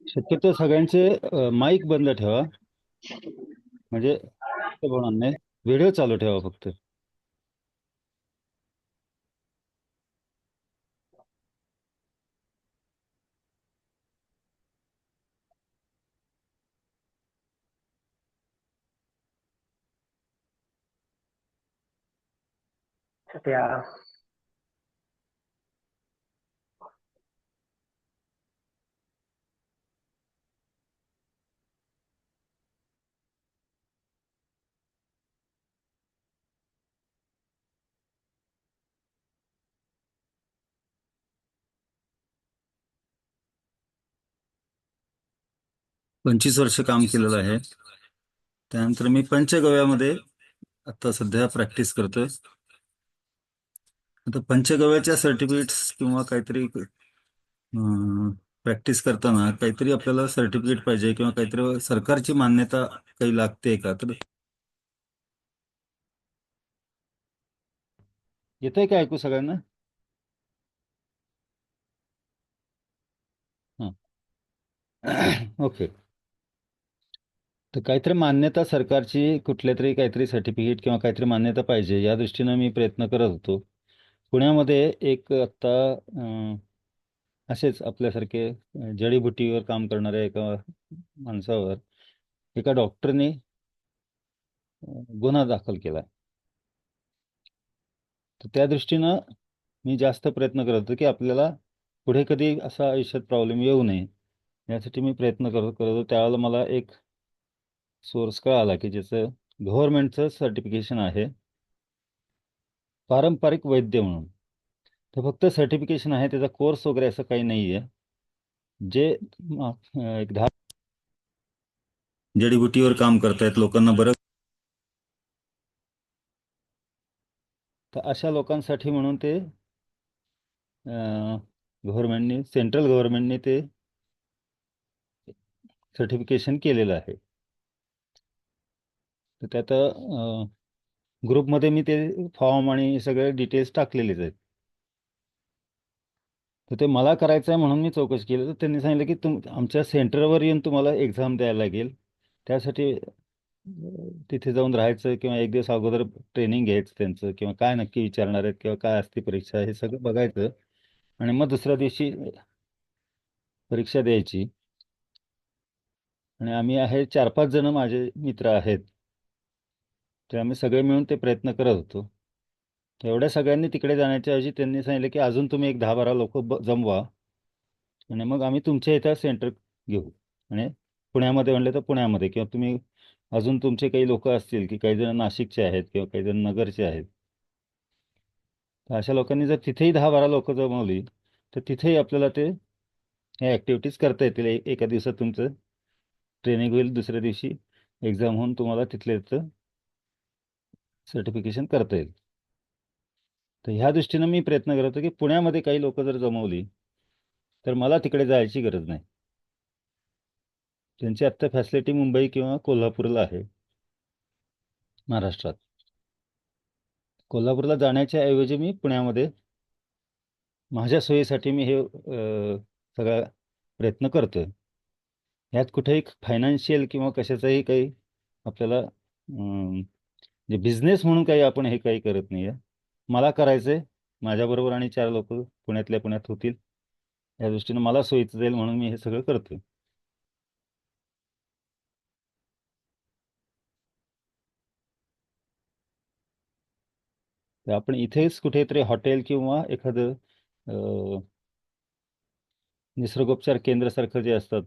शक्यतो सगळ्यांचे माईक बंद ठेवा, म्हणजे होणार नाही. व्हिडिओ चालू ठेवा फक्त. त्या 25 वर्ष काम केलेलं आहे. त्यानंतर मी पंचगव्यामध्ये आता सध्या प्रॅक्टिस करतोय. आता पंचगव्याच्या सर्टिफिकेट्स किंवा काहीतरी प्रॅक्टिस करताना काहीतरी आपल्याला सर्टिफिकेट पाहिजे किंवा काहीतरी सरकारची मान्यता काही लागते का? तर येतंय का ऐकू सगळ्यांना? हां. ओके. तर काहीतरी मान्यता सरकारची, कुठल्या तरी काहीतरी सर्टिफिकेट किंवा काहीतरी मान्यता पाहिजे, या दृष्टीनं मी प्रयत्न करत होतो. पुण्यामध्ये एक आत्ता असेच आपल्यासारखे जडीबुटीवर काम करणाऱ्या एका माणसावर एका डॉक्टरने गुन्हा दाखल केला. तर त्या दृष्टीनं मी जास्त प्रयत्न करत होतो की आपल्याला पुढे कधी असा आयुष्यात प्रॉब्लेम येऊ नये, यासाठी मी प्रयत्न करत करत होतो. त्यावेळेला मला एक सोर्स कळाला की ज्याचं गव्हर्नमेंटचं सर्टिफिकेशन आहे, पारंपरिक वैद्य म्हणून. तर फक्त सर्टिफिकेशन आहे, त्याचा कोर्स वगैरे असं काही नाही आहे. जे एक 10 जडीबुटीवर काम करतायत, लोकांना बरं, तर अशा लोकांसाठी म्हणून ते गव्हर्नमेंटने, सेंट्रल गव्हर्नमेंटने ते सर्टिफिकेशन केलेलं आहे. तर त्यात ग्रुपमध्ये मी ते फॉर्म आणि सगळे डिटेल्स टाकलेलेच आहेत. तर ते मला करायचं आहे म्हणून मी चौकशी केली. तर त्यांनी सांगितलं की आमच्या सेंटरवर येऊन तुम्हाला एक्झाम द्यायला लागेल. त्यासाठी तिथे जाऊन राहायचं किंवा एक दिवस अगोदर ट्रेनिंग घ्यायचं त्यांचं, किंवा काय नक्की विचारणार आहेत किंवा काय असते परीक्षा, हे सगळं बघायचं आणि मग दुसऱ्या दिवशी परीक्षा द्यायची. आणि आम्ही आहे 4-5 जण माझे मित्र आहेत, ते आम्ही सगळे मिळून ते प्रयत्न करत होतो. तर एवढ्या सगळ्यांनी तिकडे जाण्याच्या ऐवजी त्यांनी सांगितलं की अजून तुम्ही एक 10-12 लोक जमवा आणि मग आम्ही तुमच्या इथं सेंटर घेऊ. आणि पुण्यामध्ये म्हणले तर पुण्यामध्ये, किंवा तुम्ही अजून तुमचे काही लोक असतील की काही जण नाशिकचे आहेत किंवा काही जण नगरचे आहेत, तर अशा लोकांनी जर तिथेही 10-12 लोक जमवली तर तिथेही आपल्याला ते ह्या ॲक्टिव्हिटीज करता येतील. एका दिवसात तुमचं ट्रेनिंग होईल, दुसऱ्या दिवशी एक्झाम होऊन तुम्हाला तिथल्या तिथं सर्टिफिकेशन करता येईल. तर ह्या दृष्टीनं मी प्रयत्न करत होतो की पुण्यामध्ये काही लोक जर जमवली तर मला तिकडे जायची गरज नाही. त्यांची आत्ता फॅसिलिटी मुंबई किंवा कोल्हापूरला आहे, महाराष्ट्रात. कोल्हापूरला जाण्याच्या ऐवजी मी पुण्यामध्ये माझ्या सोयीसाठी मी हे सगळा प्रयत्न करतोय. ह्यात कुठेही फायनान्शियल किंवा कशाचाही काही आपल्याला जे बिझनेस म्हणून काही आपण हे काही करत नाही आहे. मला करायचं आहे, माझ्याबरोबर आणि 4 लोक पुण्यातल्या पुण्यात होतील, या दृष्टीनं मला सोयीचं जाईल म्हणून मी हे सगळं करतोय. तर आपण इथेच कुठेतरी हॉटेल किंवा एखादं निसर्गोपचार केंद्रासारखं जे असतात,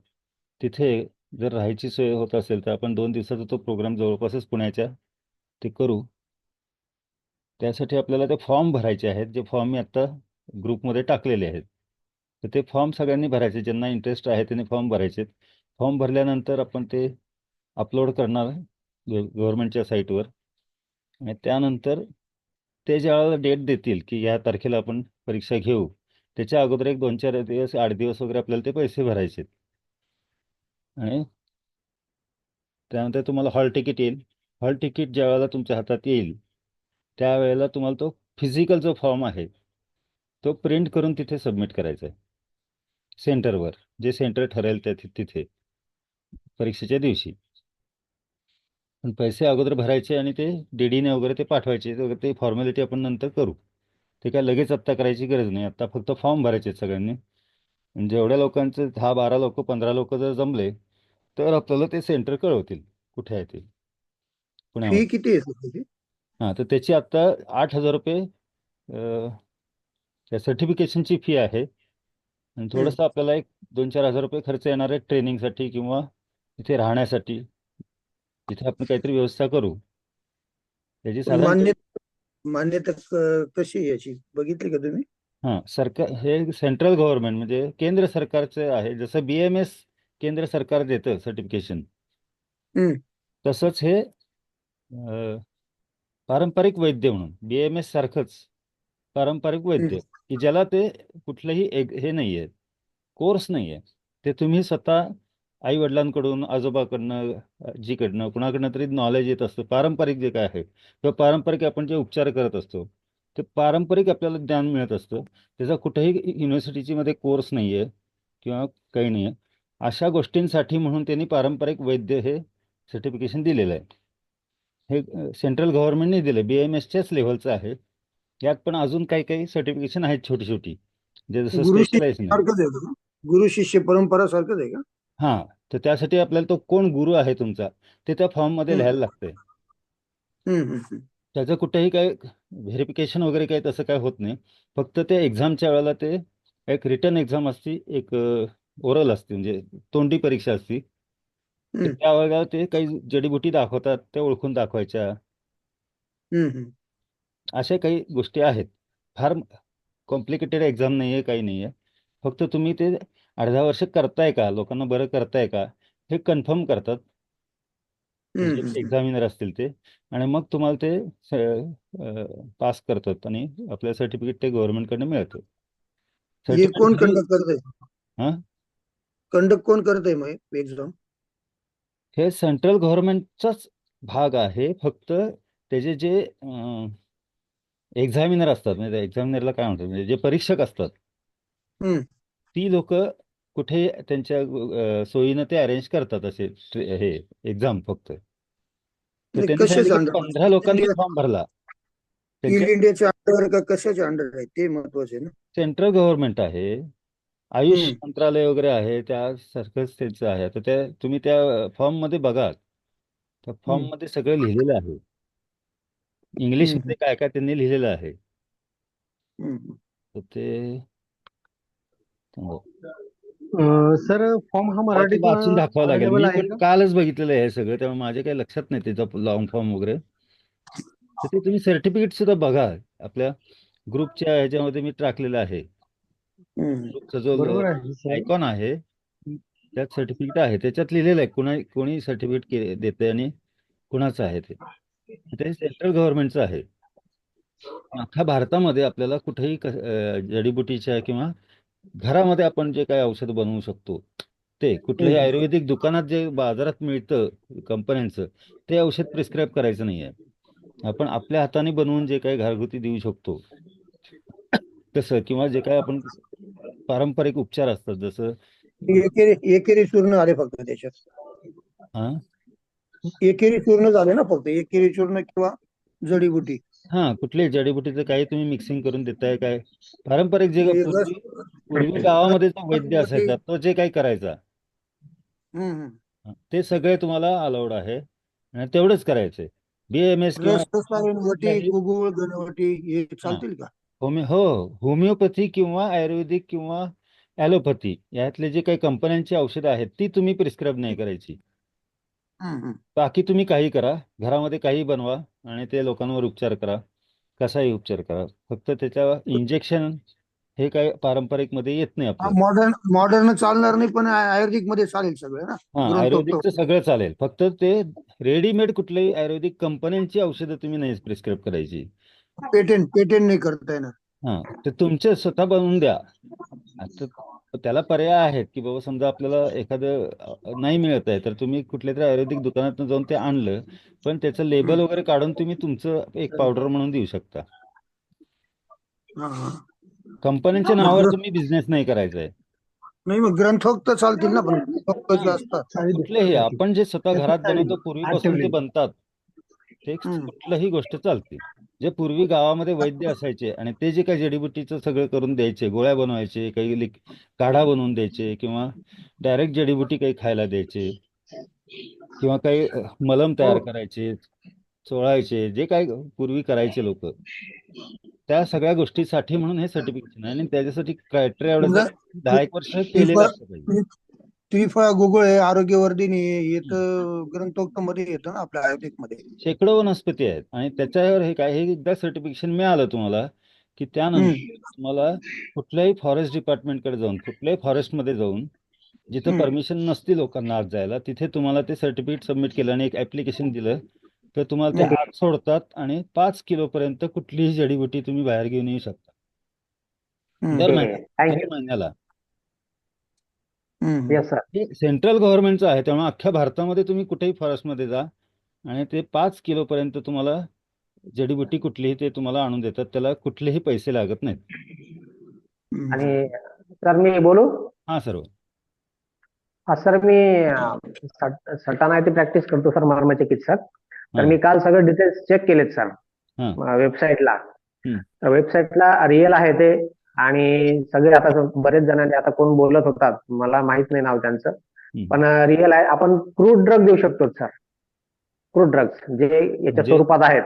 तिथे जर राहायची सोय होत असेल तर आपण 2 दिवसाचा तो प्रोग्राम जवळपासच पुण्याच्या ते करू. त्यासाठी आपल्याला ते फॉर्म भरायचे आहेत, जे फॉर्म मी आत्ता ग्रुपमध्ये टाकलेले आहेत. तर ते फॉर्म सगळ्यांनी भरायचे, ज्यांना इंटरेस्ट आहे त्यांनी फॉर्म भरायचे. फॉर्म भरल्यानंतर आपण ते अपलोड करणार गव्हर्नमेंटच्या साईटवर. आणि त्यानंतर ते ज्यावेळेला डेट देतील की या तारखेला आपण परीक्षा घेऊ, त्याच्या अगोदर एक 2-4 दिवस, 8 दिवस वगैरे आपल्याला ते पैसे भरायचे. आणि त्यानंतर तुम्हाला हॉल तिकीट येईल. हॉल तिकीट ज्या वेळेला तुमच्या हातात येईल त्यावेळेला तुम्हाला तो फिजिकल जो फॉर्म आहे तो प्रिंट करून तिथे सबमिट करायचा आहे सेंटरवर, जे सेंटर ठरेल त्या तिथे परीक्षेच्या दिवशी. पण पैसे अगोदर भरायचे आणि ते डीडीने वगैरे ते पाठवायचे, ते फॉर्मॅलिटी आपण नंतर करू. ते काय लगेच आत्ता करायची गरज नाही, आत्ता फक्त फॉर्म भरायचे आहेत सगळ्यांनी. आणि जेवढ्या लोकांचे 10-12 लोक 15 लोक जर जमले तर आपल्याला ते सेंटर कळवतील कुठे आहे ते फी पुण्यामध्ये. किती आहे सर त्याची? हां, तर त्याची आत्ता 8,000 रुपये त्या सर्टिफिकेशनची फी आहे. आणि हम्म. थोडंसं आपल्याला एक 2-4 हजार रुपये खर्च येणार आहे ट्रेनिंगसाठी किंवा तिथे राहण्यासाठी, तिथे आपण काहीतरी व्यवस्था करू. त्याची पण साधारण मान्यता कशी आहे याची बघितली का तुम्ही? हां, सरकार हे सेंट्रल गव्हर्नमेंट म्हणजे केंद्र सरकारचं आहे. जसं BMS केंद्र सरकार देतं सर्टिफिकेशन, हम्म. तसंच हे पारंपरिक वैद्य म्हणून BMS सारखंच पारंपरिक हम्म. वैद्य, की ज्याला ते कुठलंही एक हे नाही आहे, कोर्स नाही आहे. ते तुम्ही स्वतः आई वडिलांकडून, आजोबाकडनं, आजीकडनं, कुणाकडनं तरी नॉलेज येत असतं. पारंपरिक जे काय आहे किंवा पारंपरिक आपण जे उपचार करत असतो ते पारंपरिक आपल्याला ज्ञान मिळत असतं. त्याचा कुठेही युनिव्हर्सिटीची मध्ये कोर्स नाही आहे किंवा काही नाही आहे. अशा गोष्टींसाठी म्हणून त्यांनी पारंपरिक वैद्य हे सर्टिफिकेशन दिलेलं आहे. हे सेंट्रल गव्हर्नमेंटने दिलं, BMSच्याच लेव्हलचं आहे. यात पण अजून काही काही सर्टिफिकेशन आहेत छोटी छोटी, जे जसं गुरु शिष्य स्पेशलाइज नाही. सारखंच आहे का? गुरु शिष्य परंपरा सारखंच आहे का? हां, तर त्यासाठी आपल्याला तो कोण गुरु आहे तुमचा ते त्या फॉर्ममध्ये हम्म. लिहायला लागतंय. हम्म. हम्म. त्याचं कुठेही काय व्हेरिफिकेशन वगैरे काही तसं काय होत नाही. फक्त ते एक्झामच्या वेळेला ते एक रिटर्न एक्झाम असते, एक ओरल असते म्हणजे तोंडी परीक्षा असते. तर हम्म. त्यावेळेला ते काही जडीबुटी दाखवतात, त्या ओळखून दाखवायच्या. हम्म. हम्म. अशा काही गोष्टी आहेत. फार कॉम्प्लिकेटेड एक्झाम नाही आहे, काही नाही आहे. फक्त तुम्ही ते अर्धा वर्ष करताय का, लोकांना बरं करताय का, हे कन्फर्म करतात ते हम्म. जे हम्म. एक्झामिनर असतील ते. आणि मग तुम्हाला ते पास करतात आणि आपल्या सर्टिफिकेट ते गव्हर्नमेंटकडनं मिळतं. हे सर्टिफिकेट कोण जरी कंडक्ट करत आहे? हां, कंडक्ट कोण करत आहे मग एक्झाम? हे सेंट्रल गव्हर्नमेंटचाच भाग आहे. फक्त त्याचे जे एक्झामिनर असतात, म्हणजे एक्झामिनरला काय म्हणतात, म्हणजे जे परीक्षक असतात हम्म. ती लोक कुठे त्यांच्या सोयीनं ते अरेंज करतात असे हे एक्झाम फक्त. तर नाही, त्यांनी सांगितलं कशाच्या की अंडर? 15 लोकांनी इंडिया, फॉर्म भरला त्यांच्या. ऑल इंडियाच्या अंडर का कशाच्या अंडर आहे ते महत्वाचे ना? सेंट्रल गव्हर्नमेंट आहे, आयुष हम्म. मंत्रालय वगैरे आहे, त्यासारखंच त्यांचं आहे. आता त्या तुम्ही त्या फॉर्ममध्ये बघा, त्या हम्म. फॉर्ममध्ये सगळं लिहिलेलं आहे. हम्म. इंग्लिशमध्ये काय काय त्यांनी लिहिलेलं आहे. हम्म. तर ते हो. सर, फॉर्म हा मला ते मराठीतून वाचून दाखवावं लागेल. अवेलेबल मी आहे पण का? कालच बघितलेलं आहे हे सगळं, त्यामुळे माझे काही लक्षात नाही त्याचा लॉंग फॉर्म वगैरे. तर ते तुम्ही सर्टिफिकेट सुद्धा बघा, आपल्या ग्रुपच्या ह्याच्यामध्ये मी टाकलेलं आहे. हम्म. ग्रुपचा जो बरोबर आहे सर. आयकॉन आहे त्यात सर्टिफिकेट आहे, त्याच्यात लिहिलेलं आहे कोणी सर्टिफिकेट देते आणि कुणाचं आहे ते. ते सेंट्रल गव्हर्नमेंटचं आहे. अख्ख्या भारतामध्ये आपल्याला कुठेही जडीबुटीच्या किंवा घरामध्ये आपण जे काही औषध बनवू शकतो ते कुठल्याही हम्म. आयुर्वेदिक दुकानात जे बाजारात मिळतं कंपन्यांचं, ते औषध प्रिस्क्राईब करायचं नाही आहे. आपण आपल्या हाताने बनवून जे काही घरगुती देऊ शकतो तसं, किंवा जे काही आपण पारंपरिक उपचार असतात जसं एकेरी चूर्ण आले फक्त त्याच्यात. हां एकेरी चूर्ण झाले ना फक्त, एकेरी चूर्ण किंवा जडीबुटी. हां, कुठल्याही जडीबुटीचं काही तुम्ही मिक्सिंग करून देताय काय. पारंपरिक जे म्हणजे पूर्वी पूर्वी गावामध्ये जो वैद्य रसवटी. असायचा तो जे काही करायचा, हम्म. हम्म. ते सगळे तुम्हाला अलाउड आहे आणि तेवढंच करायचंय. BMS किंवा रसायन वटी, कुठल्याही गुगुळ घनवटी हे हां, चालतील का? हो, होमिओपॅथी किंवा आयुर्वेदिक किंवा ॲलोपॅथी यातले जे काही कंपन्यांची औषधं आहेत ती तुम्ही प्रिस्क्राईब नाही करायची. हम्म. हम्म. बाकी तुम्ही काही करा, घरामध्ये काही बनवा आणि ते लोकांवर उपचार करा, कसाही उपचार करा. फक्त त्याच्या इंजेक्शन हे काय पारंपरिकमध्ये येत नाही हा, आपलं. मॉडर्न मॉडर्न चालणार नाही, पण आयुर्वेदिक मध्ये चालेल सगळं ना? हां, ग्रंथोक्त. आयुर्वेदिकचं सगळं चालेल. फक्त ते रेडीमेड कुठल्याही आयुर्वेदिक कंपन्यांची औषधं तुम्ही नाही प्रिस्क्राईब करायची. पेटेंट नाही करता येणार. हां, ते तुमचे स्वतः बनवून द्या. आता त्याला पर्याय आहेत, की बाबा समजा आपल्याला एखादं नाही मिळत आहे, तर तुम्ही कुठल्या तरी आयुर्वेदिक दुकानातून जाऊन ते आणलं, पण त्याचं हम्म. लेबल वगैरे काढून तुम्ही तुमचं एक पावडर म्हणून देऊ शकता. हा, हा. कंपन्यांच्या मग नावावर तुम्ही बिझनेस नाही करायचा आहे. नाही, मग ग्रंथोक्त चालतील ना, पण ग्रंथोक्त जे असतात. कुठलेही आपण जे स्वतः घरात बनवतो पूर्वीपासून ते बनतात ते हम्म. कुठलंही गोष्ट चालते. जे पूर्वी गावामध्ये वैद्य असायचे आणि ते जे काही जडीबुटीचं सगळं करून द्यायचे, गोळ्या बनवायचे, काही काढा बनवून द्यायचे किंवा डायरेक्ट जडीबुटी काही खायला द्यायचे किंवा काही मलम तयार करायचे, चोळायचे, जे काही पूर्वी करायचे लोक, त्या सगळ्या गोष्टीसाठी म्हणून हे सर्टिफिकेशन आहे. आणि त्याच्यासाठी क्रायटेरिया एवढंच आहे, समजा 10 एक वर्ष केलेलं त्रिफळा असलं पाहिजे. त्रिफळा गुगळ आहे, आरोग्यवर्धिनी आहे, हे तर ग्रंथोक्त मध्ये येतं ना आपल्या आयुर्वेदिक मध्ये. शेकडो वनस्पती आहेत आणि त्याच्यावर हे काय, हे एकदा सर्टिफिकेशन मिळालं तुम्हाला की त्यानंतर हम्म. तुम्हाला कुठल्याही फॉरेस्ट डिपार्टमेंटकडे जाऊन, कुठल्याही फॉरेस्टमध्ये जाऊन, जिथं हम्म. परमिशन नसती लोकांना आत जायला, तिथे तुम्हाला ते सर्टिफिकेट सबमिट केलं आणि एक ऍप्लिकेशन दिलं तर तुम्हाला ते हम्म. आत सोडतात आणि 5 किलोपर्यंत कुठलीही जडीबुटी तुम्ही बाहेर घेऊन येऊ शकता हम्म. दर ओके, महिन्याला, दर थँक्यू. महिन्याला. हम्म. Yes sir. हे सेंट्रल गव्हर्नमेंटचं आहे, त्यामुळे अख्ख्या भारतामध्ये तुम्ही कुठेही फॉरेस्टमध्ये जा आणि ते 5 किलोपर्यंत तुम्हाला जडीबुटी कुठलीही ते तुम्हाला आणून देतात, त्याला कुठलेही पैसे लागत नाहीत. हम्म. आणि सर मी बोलू? हा सर्व. हा सर, मी सटाणा येथे प्रॅक्टिस करतो सर, मर्म चिकित्सक. तर हा मी काल सगळे डिटेल्स चेक केलेत सर हा वेबसाईटला. हम्म, तर वेबसाईटला रिअल आहे ते. आणि सगळे आता बरेच जणांनी आता कोण बोलत होतात, मला माहित नाही नाव त्यांचं, हम्म. पण रिअल आहे. आपण क्रूड ड्रग देऊ शकतो सर. क्रूड ड्रग्स जे याच्या म्हणजे स्वरूपात आहेत.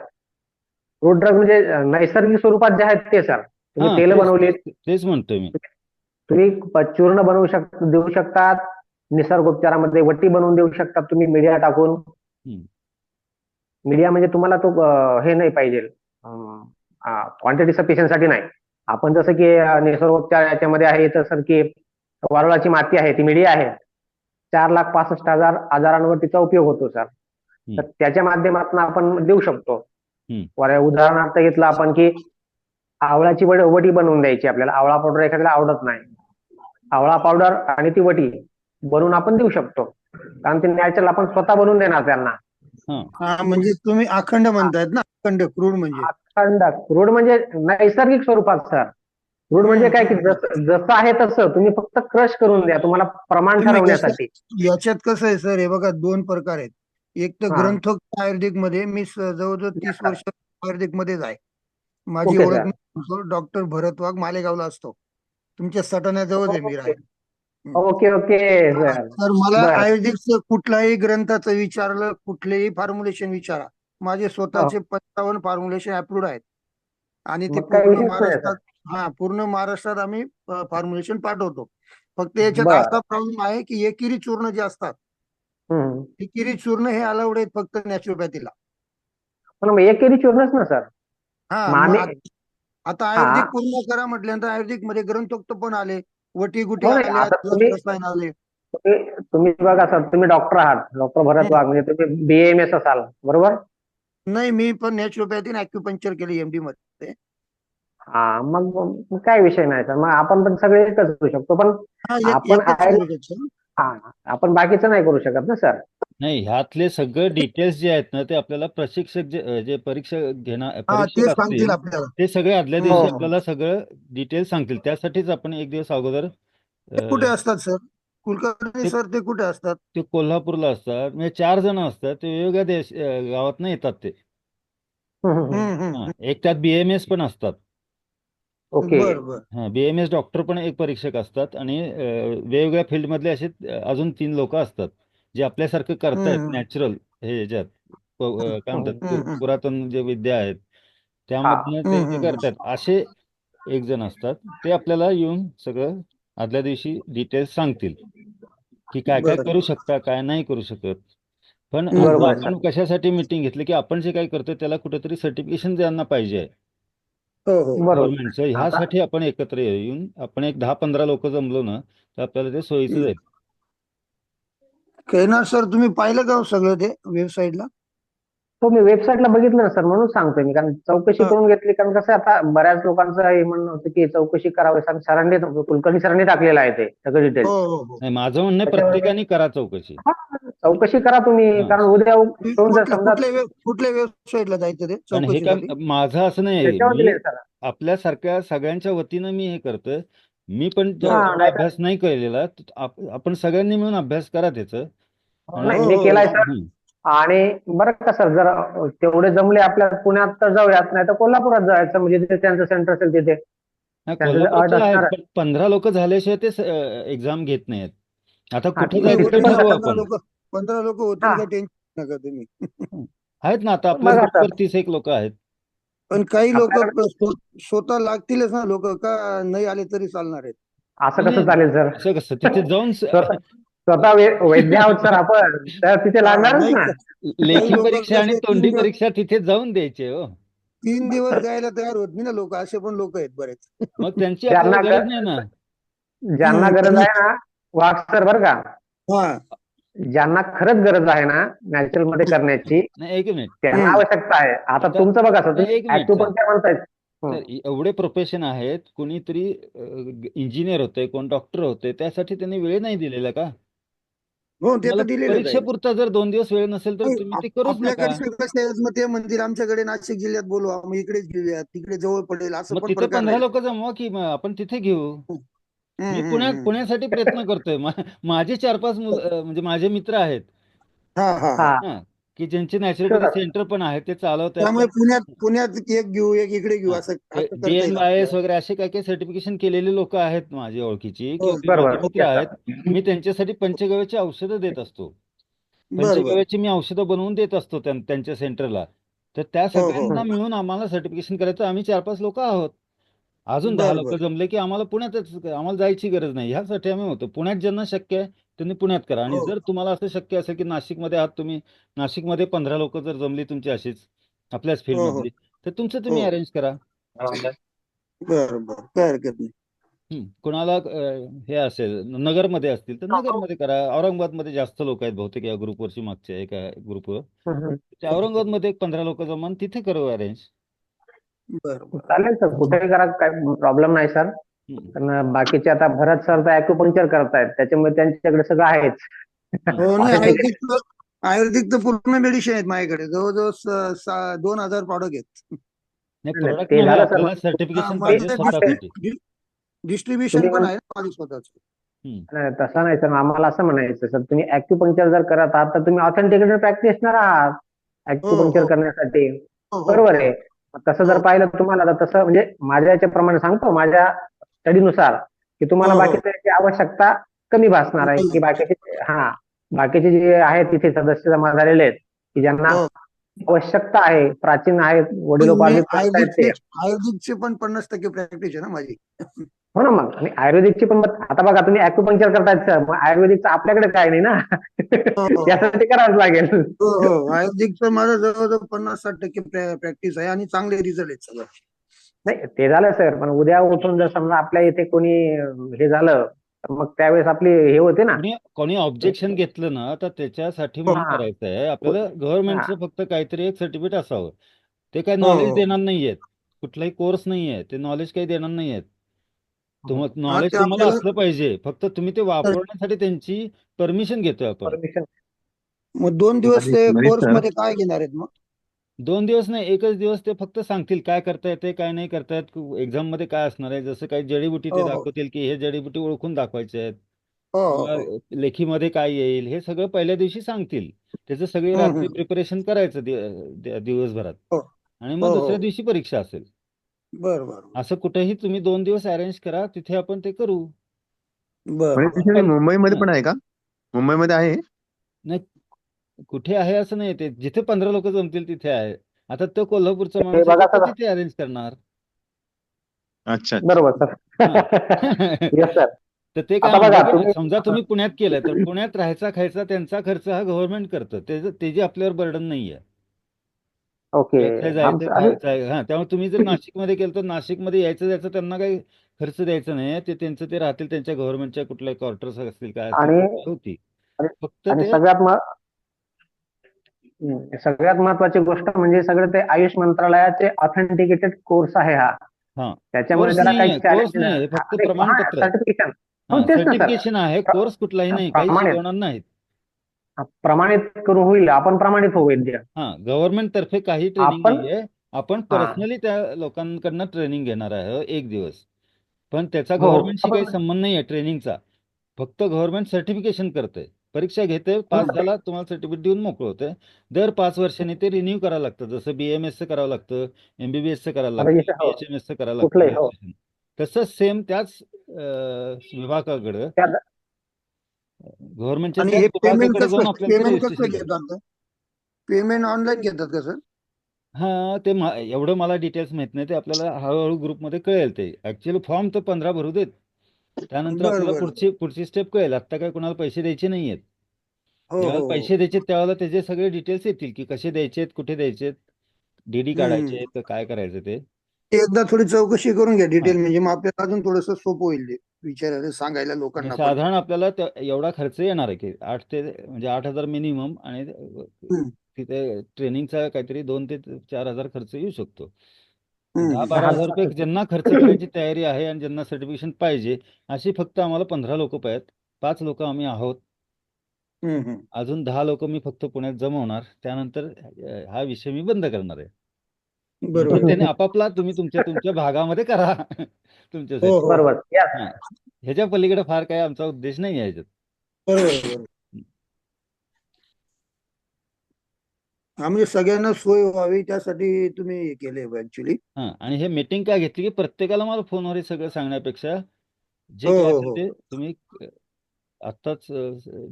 क्रूड ड्रग म्हणजे नैसर्गिक स्वरूपात जे आहेत ते सर. तुम्ही हा तेल तेच बनवलीत, तेच तेच म्हणतोय मी. तुम्ही चूर्ण बनवू देऊ शकतात. निसर्गोपचारामध्ये वटी बनवून देऊ शकतात तुम्ही मीडिया टाकून. हम्म, मीडिया म्हणजे तुम्हाला तो हे नाही पाहिजे, क्वांटिटी सफिशियन्साठी नाही. आपण जसं की निसर्गोपचार याच्यामध्ये आहे तसं की वारुळाची माती आहे, ती मीडिया आहे. 4,65,000 आजारांवर तिचा उपयोग होतो सर. तर हम्म, त्याच्या माध्यमातून आपण देऊ शकतो. हम्म. उदाहरणार्थ घेतलं आपण की आवळाची वटी बनवून द्यायची आपल्याला. आवळा पावडर एखाद्याला आवडत नाही, आवळा पावडर आणि ती वटी बनवून आपण देऊ शकतो, कारण ते नॅचरल आपण स्वतः बनवून देणार त्यांना. हा हा, म्हणजे तुम्ही अखंड म्हणतायत ना, अखंड क्रूड म्हणजे. अखंड क्रूड म्हणजे नैसर्गिक स्वरूपात सर. क्रूड म्हणजे काय की हम्म. जसं आहे तसं तुम्ही फक्त क्रश करून द्या, तुम्हाला प्रमाण तुम्ही ठरवण्यासाठी. याच्यात कसं आहे सर, हे बघा 2 प्रकार आहेत. एक तर हा, ग्रंथोक्त आयुर्वेदिक मध्ये मी जवळजवळ 30 वर्ष आयुर्वेदिक मध्येच आहे. माझी ओके ओळख सर. डॉक्टर भरत वाघ, मालेगावला असतो. तुमच्या सटाण्याजवळ आहे मी ओके राहायला. हम्म. ओके ओके हा, सर. तर मला बर. आयुर्वेदिकचं कुठल्याही ग्रंथाचं विचारलं, कुठलेही फॉर्म्युलेशन विचारा, माझे स्वतःचे 55 फॉर्म्युलेशन अप्रूव्ड आहेत. आणि ते मग काही पूर्ण विषयच नाही सर. महाराष्ट्रात, हा पूर्ण महाराष्ट्रात आम्ही फॉर्म्युलेशन पाठवतो. फक्त याच्यात बर. असा प्रॉब्लेम आहे की एकेरी चूर्ण जे असतात, हम्म. एकेरी चूर्ण हे अलाउड आहेत फक्त नॅचरोपॅथीला. पण मग एकेरी चूर्णच ना सर. हा, मग मग आम्ही, आता हा, आयुर्वेदिक पूर्ण करा म्हटल्यानंतर आयुर्वेदिक मध्ये ग्रंथोक्त पण आले, वटी गुटी हो नाही, आल्या, आता तुम्ही रसायन आले. तुम्ही बघा सर, तुम्ही डॉक्टर आहात, डॉक्टर भरत हम्म. वाघ, म्हणजे तुम्ही BAMS असाल बरोबर. नाही, मी पण नॅचरोपॅथी आणि ॲक्युपंक्चर केली MD मध्ये. हा, मग काय विषय नाही सर, मग आपण पण सगळे एकच करू शकतो, पण हा, आपण एकच करू शकतो. हा, आपण बाकीचं नाही करू शकत ना सर. नाही, ह्यातले सगळे डिटेल्स जे आहेत ना ते आपल्याला प्रशिक्षक जे जे हा, ते परीक्षक सांगतील असतील आपल्याला. ते सगळे आदल्या हो दिवशी हो. आपल्याला सगळं डिटेल्स सांगतील. त्यासाठीच आपण एक दिवस अगोदर ते कुठे अ, असतात सर? कुलकर्णी ते सर ते कुठे असतात? ते कोल्हापूरला असतात. म्हणजे 4 जण असतात, ते वेगवेगळ्या गावातनं येतात ते. हम्म. हा, एक त्यात BMS पण असतात. ओके. बर बर. हा, BMS डॉक्टर पण एक परीक्षक असतात आणि वेगवेगळ्या फील्डमधले असे अजून 3 लोक असतात जे आपल्यासारखं करतायत हम्म. नॅचरल हे ह्याच्यात काय म्हणतात हम्म. पुरातन जे विद्या आहेत हा. त्यामधनं ते ते हम्म. करतायत. असे 1 जण असतात, ते आपल्याला येऊन सगळं आदल्या दिवशी डिटेल्स सांगतील की काय काय बर. करू शकता, काय नाही करू शकत. पण आता बरोबर आहे आपण सर. कशासाठी मीटिंग घेतली की आपण जे काही करतोय त्याला कुठेतरी सर्टिफिकेशन त्यांना पाहिजे आहे हो हो. बरोबर. गव्हर्नमेंटचं. आता ह्यासाठी आपण एकत्र येऊन आपण एक 10-15 लोक जमलो ना तर आपल्याला ते सोयीचं जाईल. कैनार सर, तुम्ही पाहिलं का हो सगळं ते वेबसाईटला? हो, मी वेबसाईटला बघितलं ना सर, म्हणून सांगतोय मी, कारण चौकशी हा. करून घेतली. कारण कसं आता बऱ्याच लोकांचं हे म्हणणं होतं की चौकशी करावी, सरांनी, कुलकर्णी सरांनी टाकलेलं आहे ते सगळं हो डिटेल्स. हो हो. नाही, माझं म्हणणं आहे त्याच्यामध्ये प्रत्येकाने करा चौकशी. चौकशी करा तुम्ही, हा. कारण उद्या ठेवून जर समजा कुठल्या वेबसाईटला जायचं ते कारण हे काम चौकशीसाठी? माझं असं नाही, त्याच्यावर मी दिले सर. आपल्यासारख्या सगळ्यांच्या वतीनं मी हे करतोय. मी पण हा एवढा नाही अभ्यास नाही केलेला. आपण सगळ्यांनी मिळून अभ्यास करा त्याचं. आणि नाही हो, मी हो, केलाय हो. सर. आणि बरं का सर, जर तेवढे जमले आपल्या पुण्यात तर जाऊयात, नाही तर कोल्हापुरात जायचं, म्हणजे तिथे त्यांचं सेंटर असेल तिथे. नाही, त्यांचं अट कोल्हापूरचं आहे, असणार. पण 15 लोक झाल्याशिवाय ते एक्झाम घेत नाहीत. आता हा, कुठे नाही, जायचं ते ते पण ठरवू 15 आपण. लोक 15 लोक होतील हा का? टेन्शन नका तुम्ही. आहेत ना, आता आपल्याच बघा सर, ग्रुपवर 30 एक लोक आहेत. पण काही लोक आपल्याकडे स्वतः लागतीलच ना, लोक का नाही आले तरी चालणार आहेत? असं नाही कसं नाही, चालेल सर? असं कसं तिथे जाऊन स्वतः वैद्य आहोत सर आपण, तर तिथे लागणारच नाही ना. काही लेखी लोक परीक्षा आणि कसे तोंडी परीक्षा तिथे जाऊन द्यायचे हो. 3 दिवस जायला तयार होत नाही ना लोक, असे पण लोक आहेत बरेच. मग त्यांची ज्यांना आपल्याला गरज नाही ना. ज्यांना गरज त्यांनी आहे ना, वाघ सर बरं का, हा. ज्यांना खरंच गरज आहे ना नॅचरल मध्ये करण्याची, नाही, एक मिनिट. त्यांना हम्म. आवश्यकता आहे. आता आता तुमचं बघा सर, नाही, तुम्ही एक मिनिट सर. ऍक्युपंक्चर म्हणतायत. तर एवढे प्रोफेशन आहेत, कोणीतरी इंजिनियर होते, कोण डॉक्टर होते, त्यासाठी त्यांनी वेळ नाही दिलेला का? हो, ते तुम्हाला तर दिलेलंच आहे. परीक्षेपुरता जर 2 दिवस वेळ नसेल तर नाही, तुम्ही ते करूच नका. आपल्याकडचे कसे आहेत, मग ते म्हणतील आमच्याकडे नाशिक जिल्ह्यात बोलवा, मग इकडेच घेऊया, तिकडे जवळ पडेल, असं मग पण तिथे प्रकार 15 राहील. लोक जमवा की मग आपण तिथे घेऊ. हम्म, मी हम्म, हम्म. पुण्यासाठी प्रयत्न करतोय. माझे 4-5 म्हणजे माझे मित्र आहेत. हा हा हा हा. हा, की ज्यांचे नॅचरोपॅथी sure. सेंटर पण आहेत, ते चालवत आहेत. त्यामुळे पुण्यात एक घेऊ, एक इकडे घेऊ, असं असं करता येईल DNIS आपल्याला. वगैरे असे काही काही सर्टिफिकेशन केलेले लोक आहेत माझी ओळखीची, हो, किंवा माझे बरोबर, मित्र ओके आहेत. सर. मी त्यांच्यासाठी पंचगव्याची औषधं देत असतो. बरं बरं. पंचगव्याची मी औषधं बनवून देत असतो त्यांच्या सेंटरला. तर त्या हो हो. सगळ्यांना मिळून आम्हाला सर्टिफिकेशन करायचं. आम्ही 4-5 लोक आहोत. अजून 10 बरं लोक बरं. जमले की आम्हाला पुण्यातच, आम्हाला जायची गरज नाही. ह्यासाठी आम्ही होतो. पुण्यात ज्यांना शक्य आहे त्यांनी पुण्यात करा. आणि हो जर तुम्हाला असं शक्य असेल की नाशिकमध्ये आहात तुम्ही, नाशिकमध्ये 15 लोक जर जमली तुमची अशीच आपल्याच हो हो फील्डमधली, तर तुमचं हो. तुम्ही अरेंज करा. बरं बरं, काय हरकत नाही. कोणाला हे असेल, नगरमध्ये असतील तर नगरमध्ये करा. औरंगाबादमध्ये जास्त लोक आहेत बहुतेक या ग्रुपवरची, मागच्या एका ग्रुपवर. त्या औरंगाबादमध्ये 15 लोक जमा आणि तिथे करू अरेंज. बरं बरं. चालेल सर, कुठेही करा, काय प्रॉब्लेम नाही सर. पण बाकीचे आता भरत सर तर ऍक्युपंक्चर करतायत, त्याच्यामुळे त्यांच्याकडे सगळं आहेच. हो, नाही, Authentic- आयुर्वेदिक तर पूर्ण मेडिसिन आहेत माझ्याकडे, जवळजवळ 2,000 प्रॉडक्ट आहेत. नाही, नाही, प्रोडक्ट ते नव्हे, झालं सर. आपल्याला सर्टिफिकेशन पाहिजे माझं स्वतःसाठी. डिस्ट्रीब्युशन तुम्ही पण आहे ना माझं स्वतःच. नाही, तसं नाही सर, आम्हाला असं म्हणायचं सर, तुम्ही ऍक्युपंक्चर जर करत आहात तर तुम्ही ऑथेंटिकेटेड प्रॅक्टिशनर आहात हो ऍक्युपंक्चर हो करण्यासाठी. हो हो बरोबर आहे. तसं जर हो पाहिलं तुम्हाला, तर तसं म्हणजे माझ्या याच्याप्रमाणे सांगतो, माझ्या स्टडीनुसार, की तुम्हाला हो हो. बाकीची आवश्यकता कमी भासणार आहे, की बाकीचे जे आहेत तिथे सदस्य जमा झालेले आहेत, की ज्यांना हो. आवश्यकता आहे, प्राचीन आहेत, मी वडिलोपार्जित करतायत ते. आयुर्वेदिकचे पण 50% प्रॅक्टिस आहे ना माझी. हो ना, मग आणि आयुर्वेदिकची पण मग आता बघा, तुम्ही ऍक्युपंक्चर करतायत सर, मग आयुर्वेदिकचं आपल्याकडे काय नाही ना. हो हो हो त्यासाठी करावंच लागेल. हो हो. आयुर्वेदिकचं माझं जवळजवळ 50-60% प्रॅक्टिस आहे आणि चांगले रिझल्ट आहेत सगळं. नाही, ते झालं सर, पण उद्या उठून जर समजा आपल्या इथे कोणी हे झालं, तर मग त्यावेळेस आपली हे होते ना. कोणी कोणी ऑब्जेक्शन घेतलं ना, तर त्याच्यासाठी हो म्हणून हा करायचं आहे आपल्याला. हा गव्हर्नमेंटचं फक्त काहीतरी एक सर्टिफिकेट असावं. ते काही हो नॉलेज हो. देणार नाहीयेत. कुठलाही कोर्स नाहीये, ते नॉलेज काही देणार नाहीयेत. हा, नॉलेज ते तुम्हाला आपल्याला असलं पाहिजे. फक्त तुम्ही ते वापरण्यासाठी त्यांची परमिशन घेतोय आपण. परमिशन. मग 2 दिवस ते मनीष कोर्स सर, मध्ये काय घेणार आहेत मग? 2 दिवस नाही, एकच दिवस ते फक्त सांगतील काय करता येते, काय नाही करता येत. एक्झाम मध्ये काय असणार आहे, जसं काही जडीबुटी ते हो हो दाखवतील की हे जडीबुटी ओळखून दाखवायचे आहेत, हो हो किंवा हो. लेखीमध्ये काय येईल हे सगळं पहिल्या दिवशी सांगतील. त्याचं सगळी रात्री हम्म. प्रिपरेशन करायचं दिवसभरात. हो आणि हो मग हो. दुसऱ्या दिवशी परीक्षा असेल. बर बर असं कुठेही तुम्ही 2 दिवस अरेंज करा, तिथे आपण ते करू. बर मनीष बर. सर, पण मुंबईमध्ये हां, पण आहे का? मुंबईमध्ये आहे? नाही, कुठे आहे असं नाही, ते जिथे 15 लोक जमतील तिथे आहे. आता तो कोल्हापूरचा ते माणूस आहे, बघा तो सर. तिथे अरेंज करणार. अच्छा अच्छा. बरोबर सर. हां. Yes sir. तर ते काय आता म्हणतात बघा की तुम्ही. समजा तुम्ही पुण्यात केलं, तर पुण्यात राहायचा खायचा त्यांचा खर्च हा गव्हर्नमेंट करतं. त्याची आपल्यावर बर्डन नाहीये. ओके. यायचं जायचं आमचं आणि खायचं आहे. हां, त्यामुळे तुम्ही जर नाशिकमध्ये केलं तर नाशिकमध्ये यायचं जायचं त्यांना काही खर्च द्यायचा नाही. ते त्यांचं ते राहतील, त्यांच्या गव्हर्नमेंटच्या कुठल्या क्वार्टर्स असतील, काय असतील आणि तिथे होती. आणि फक्त आणि ते सगळ्यात महत्वाची गोष्ट म्हणजे सगळं ते आयुष मंत्रालयाचे ऑथेंटिकेटेड कोर्स आहे हा. हां, त्याच्यामुळे कोर्स त्याला काही नाहीये, कोर्स चॅलेंज नाही, हे फक्त प्रमाणपत्र आहे. सर्टिफिकेशन. हो हां, तेच ना सर. सर्टिफिकेशन आहे, कोर्स कुठलाही नाही, काही प्रमाणित. शिकवणार नाहीत. प्रमाणित करून होईल, आपण प्रमाणित होऊ वैद्य. हा, गव्हर्नमेंट तर्फे काही ट्रेनिंग आपण नाहीये. आपण हा पर्सनली त्या लोकांकडनं ट्रेनिंग घेणार आहे 1 दिवस. पण त्याचा हो गव्हर्नमेंटशी काही आपण संबंध नाहीये ट्रेनिंगचा. फक्त गव्हर्नमेंट सर्टिफिकेशन करते, परीक्षा घेते, पास बरोबर. झाला तुम्हाला सर्टिफिकेट देऊन मोकळं होते. दर 5 वर्षांनी ते रिन्यू करावं लागतं. जसं BAMS चं करावं लागतं, MBBS चं करावं लागतं, रजिस्टर हो BHMS चं करावं लागतं कुठलंही हो registration. तसंच सेम त्याच विभागाकडं, त्या गव्हर्नमेंटच्या आणि त्याच हे विभागाकडे जाऊन आपल्याला ते पेमेंट कसं रजिस्ट्रेशन करावं. घेतात? पेमेंट ऑनलाईन घेतात का सर? हां, ते एवढं मला डिटेल्स माहित नाही. ते आपल्याला हळूहळू ग्रुपमध्ये कळेल. ते ॲक्च्युअली फॉर्म तर 15 भरू देत. त्यानंतर बरं आपल्याला बरं. पुढची स्टेप कळेल. आत्ता काय कोणाला पैसे द्यायचे नाहीयेत. हो ज्यावेळेला हो हो. पैसे द्यायचे त्यावेळेला त्याचे सगळे डिटेल्स येतील, की कसे द्यायचेत, कुठे द्यायचेत, DD हम्म. काढायचे तर काय करायचं ते. ते एकदा थोडी चौकशी करून घ्या हां, डिटेल, म्हणजे मग आपल्याला अजून थोडंसं सोपं होईल ते विचारायला, सांगायला म्हणजे लोकांना पण. साधारण आपल्याला एवढा खर्च येणार आहे, की 8,000 मिनिमम, आणि हम्म. तिथे ट्रेनिंगचा काहीतरी 2,000 ते 4,000 खर्च येऊ शकतो. हम्म. 10,000-12,000 रुपये ज्यांना खर्च करायची तयारी आहे आणि ज्यांना सर्टिफिकेशन पाहिजे, अशी फक्त आम्हाला 15 लोकं पाहिजेत. 5 लोकं आम्ही आहोत. हम्म. हम्म. अजून 10 लोकं मी फक्त पुण्यात जमवणार. त्यानंतर हा विषय मी बंद करणार आहे. नंतर बरोबर. त्याने आपापला तुम्ही तुमच्या भागामध्ये करा हो तुमच्यासाठी. हो. बरोबर या हां, ह्याच्या पलीकडे फार काही आमचा उद्देश नाही आहे ह्याच्यात. बरोबर बरोबर. हा, म्हणजे सगळ्यांना सोय व्हावी त्यासाठी तुम्ही हे केले ऍक्च्युली. हां, आणि हे मीटिंग काय घेतली, की प्रत्येकाला मला फोनवर हे सगळं सांगण्यापेक्षा जे हो काय हो असेल हो. ते तुम्ही आत्ताच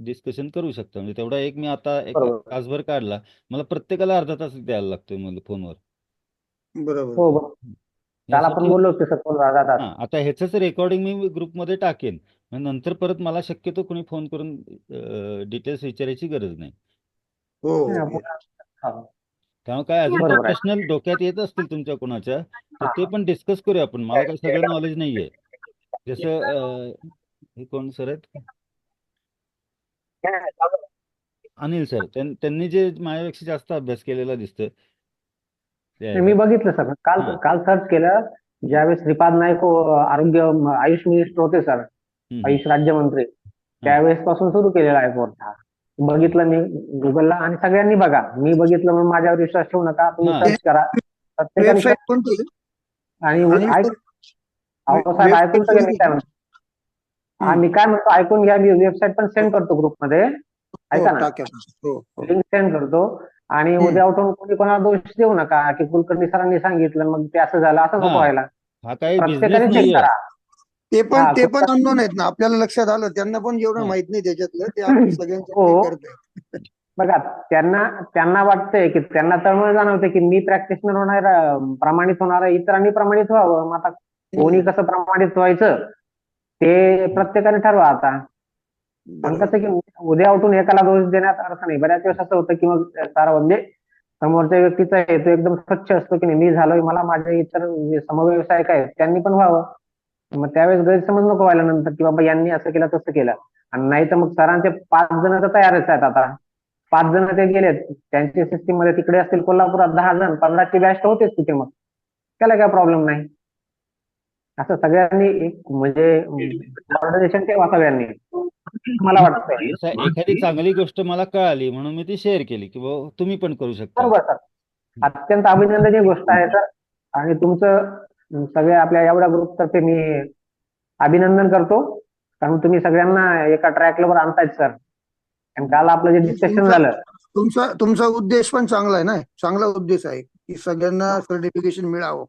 डिस्कशन करू शकता. म्हणजे तेवढा मी आता एक बरोबर तासभर काढला. मला प्रत्येकाला अर्धा तास द्यायला लागतोय मला फोनवर. बरोबर हो बरोबर. बरोबर. काल आपण यासाठी बोललो होतो सर जातात. हां, आता ह्याचंच रेकॉर्डिंग मी ग्रुपमध्ये टाकेन. मग नंतर परत मला शक्यतो कोणी फोन करून डिटेल्स विचारायची गरज नाही. हो नाही, हो. आपण त्यामुळे काय अजून काही बरोबर आहे. प्रश्न डोक्यात येत असतील तुमच्या कोणाच्या, तर हा ते पण डिस्कस करूया आपण. मला काही सगळं नॉलेज नाहीये. जसं हे कोण सर आहेत? अनिल सर. त्यांनी जे माझ्यापेक्षा जास्त अभ्यास केलेला दिसतोय. ते मी आहेत. बघितलं सर, काल हां. काल सर्च केलं. ज्यावेळेस श्रीपाद नाईक आरोग्य आयुष मिनिस्टर होते सर, हं, हं. आयुष राज्यमंत्री, हां. त्यावेळेस पासून सुरू केलेला आहे कोर्स हा. बघितलं मी गुगलला, आणि सगळ्यांनी बघा. मी बघितलं म्हणून माझ्यावर विश्वास ठेवू नका, तुम्ही हां. सर्च करा. प्रत्येकाने वेबसाईट कोणती आहे? आणि अनिल ऐक, सर, अहो साहेब ऐकून वेबसाईट सगळे मी कोणती काय आहे? म्हणतो. हा, हम्म. मी काय म्हणतो ऐकून घ्या. मी वेबसाईट पण हो सेंड करतो ग्रुपमध्ये, हो, ऐका ना. टाक्या. हो हो. लिंक सेंड करतो. आणि हम्म. उद्या उठून कोणी कोणाला दोष देऊ नका, की कुलकर्णी सरांनी सांगितलं मग ते असं झालं, असं नको हां. व्हायला. हा काही बिझनेस प्रत्येकाने चेक नाहीये. करा. हा ते पण अननोन आहेत ना, आपल्याला लक्षात आलं, त्यांना पण एवढं हां. माहित नाही त्याच्यातलं, ते आपण सगळ्यांसाठी हो करतोय. बघा, त्यांना त्यांना वाटतंय की त्यांना तळमळ जाणवते की मी प्रॅक्टिशनर होणार, प्रमाणित होणार आहे, इतरांनी प्रमाणित व्हावं. मग आता कोणी कसं प्रमाणित व्हायचं ते प्रत्येकाने ठरवा आता. आणि बरोबर. कसं की उद्या उठून एकाला दोष देण्यात अर्थ नाही. बऱ्याच वेळेस असं होतं की मग सारा म्हणजे समोरच्या व्यक्तीचा हेतू एकदम स्वच्छ असतो की नाही, मी झालोय, मला माझे इतर जे समव्यवसायिक आहेत त्यांनी पण व्हावं. मग त्यावेळेस गैरसमज नको व्हायला नंतर, की बाबा यांनी असं केलं तसं केलं. आणि नाही तर मग सरांचे 5 जण तर तयारच आहेत आता. 5 जण ते गेलेत त्यांच्या सिस्टीम मध्ये, तिकडे असतील कोल्हापुरात 10 जण, 15ची बॅच होतेच तिथे. मग त्याला काय प्रॉब्लेम नाही. असं सगळ्यांनी एक म्हणजे कोऑर्डिनेशन ठेवा सगळ्यांनी, मला वाटतंय. जसं एखादी चांगली गोष्ट मला कळाली म्हणून मी ती शेअर केली, की बाबा तुम्ही पण करू शकता. बरोबर सर, अत्यंत अभिनंदनीय गोष्ट आहे सर. आणि तुमचं सगळ्या आपल्या एवढ्या ग्रुपतर्फे मी अभिनंदन करतो, कारण तुम्ही सगळ्यांना एका ट्रॅकवर आणतायत सर. आणि काल आपलं जे डिस्कशन तुमचा झालं, तुमचा तुमचा उद्देश पण चांगला आहे ना, चांगला उद्देश आहे की सगळ्यांना सर्टिफिकेशन मिळावं.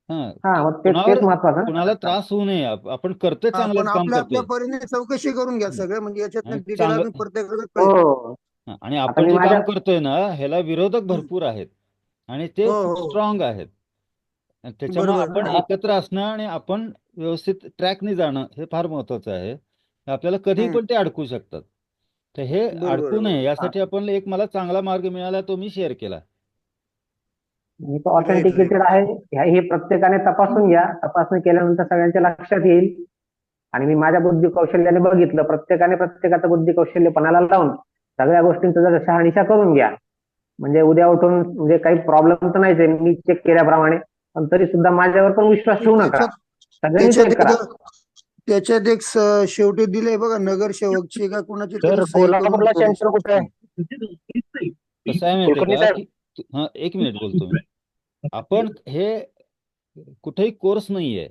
हां, हा मग कुणावर तेच महत्वाचं कुणाला ना. त्रास होऊ नये. आपण करतोय, पण चांगलंच काम आपल्या आपल्या करतोय. परीने चौकशी करून घ्या हं. सगळं, म्हणजे आणि याच्यातनं डिटेल अजून चांगलं प्रत्येकाला कळेल. हो, आणि आता आपण मी जे माझ्या काम करतोय ना, ह्याला विरोधक भरपूर आहेत आणि ते हो खूप हो. स्ट्रॉंग आहेत. आणि त्याच्यामुळे बरोबर आपण ना. एकत्र असणं आणि आपण व्यवस्थित ट्रॅकने जाणं हे फार महत्वाचं आहे. आपल्याला कधी हम्म. पण ते अडकू शकतात. तर हे बरोबर अडकू नये बरोबर. यासाठी आपण मला चांगला मार्ग मिळाला तो मी शेअर केला. मी तो राईट राईट. ऑथेंटिकेटेड आहे हे प्रत्येकाने तपासून घ्या. तपासणी केल्यानंतर सगळ्यांच्या लक्षात येईल. आणि मी माझ्या बुद्धी कौशल्याने बघितलं, प्रत्येकाने प्रत्येकाचं बुद्धी कौशल्य पणाला लावून सगळ्या गोष्टींचा जर शहानिशा करून घ्या. म्हणजे उद्या उठून म्हणजे काही प्रॉब्लेम तर नाहीच आहे मी चेक केल्याप्रमाणे, पण तरी सुद्धा माझ्यावर पण विश्वास ठेवू नका. त्याच्यात सगळ्यांनी त्याच्यात चेक करा. त्याच्यात एक शेवटी दिले बघा, नगरसेवकची का कोणाची सर, तरी सही करून कोल्हापूरला ठेवली. सेंटर कुठे आहे? कसं आहे माहितीये कुलकर्णी का साहेब. की हा, एक मिनिट बोलतो मी. आपण हे कुठेही कोर्स नाहीये,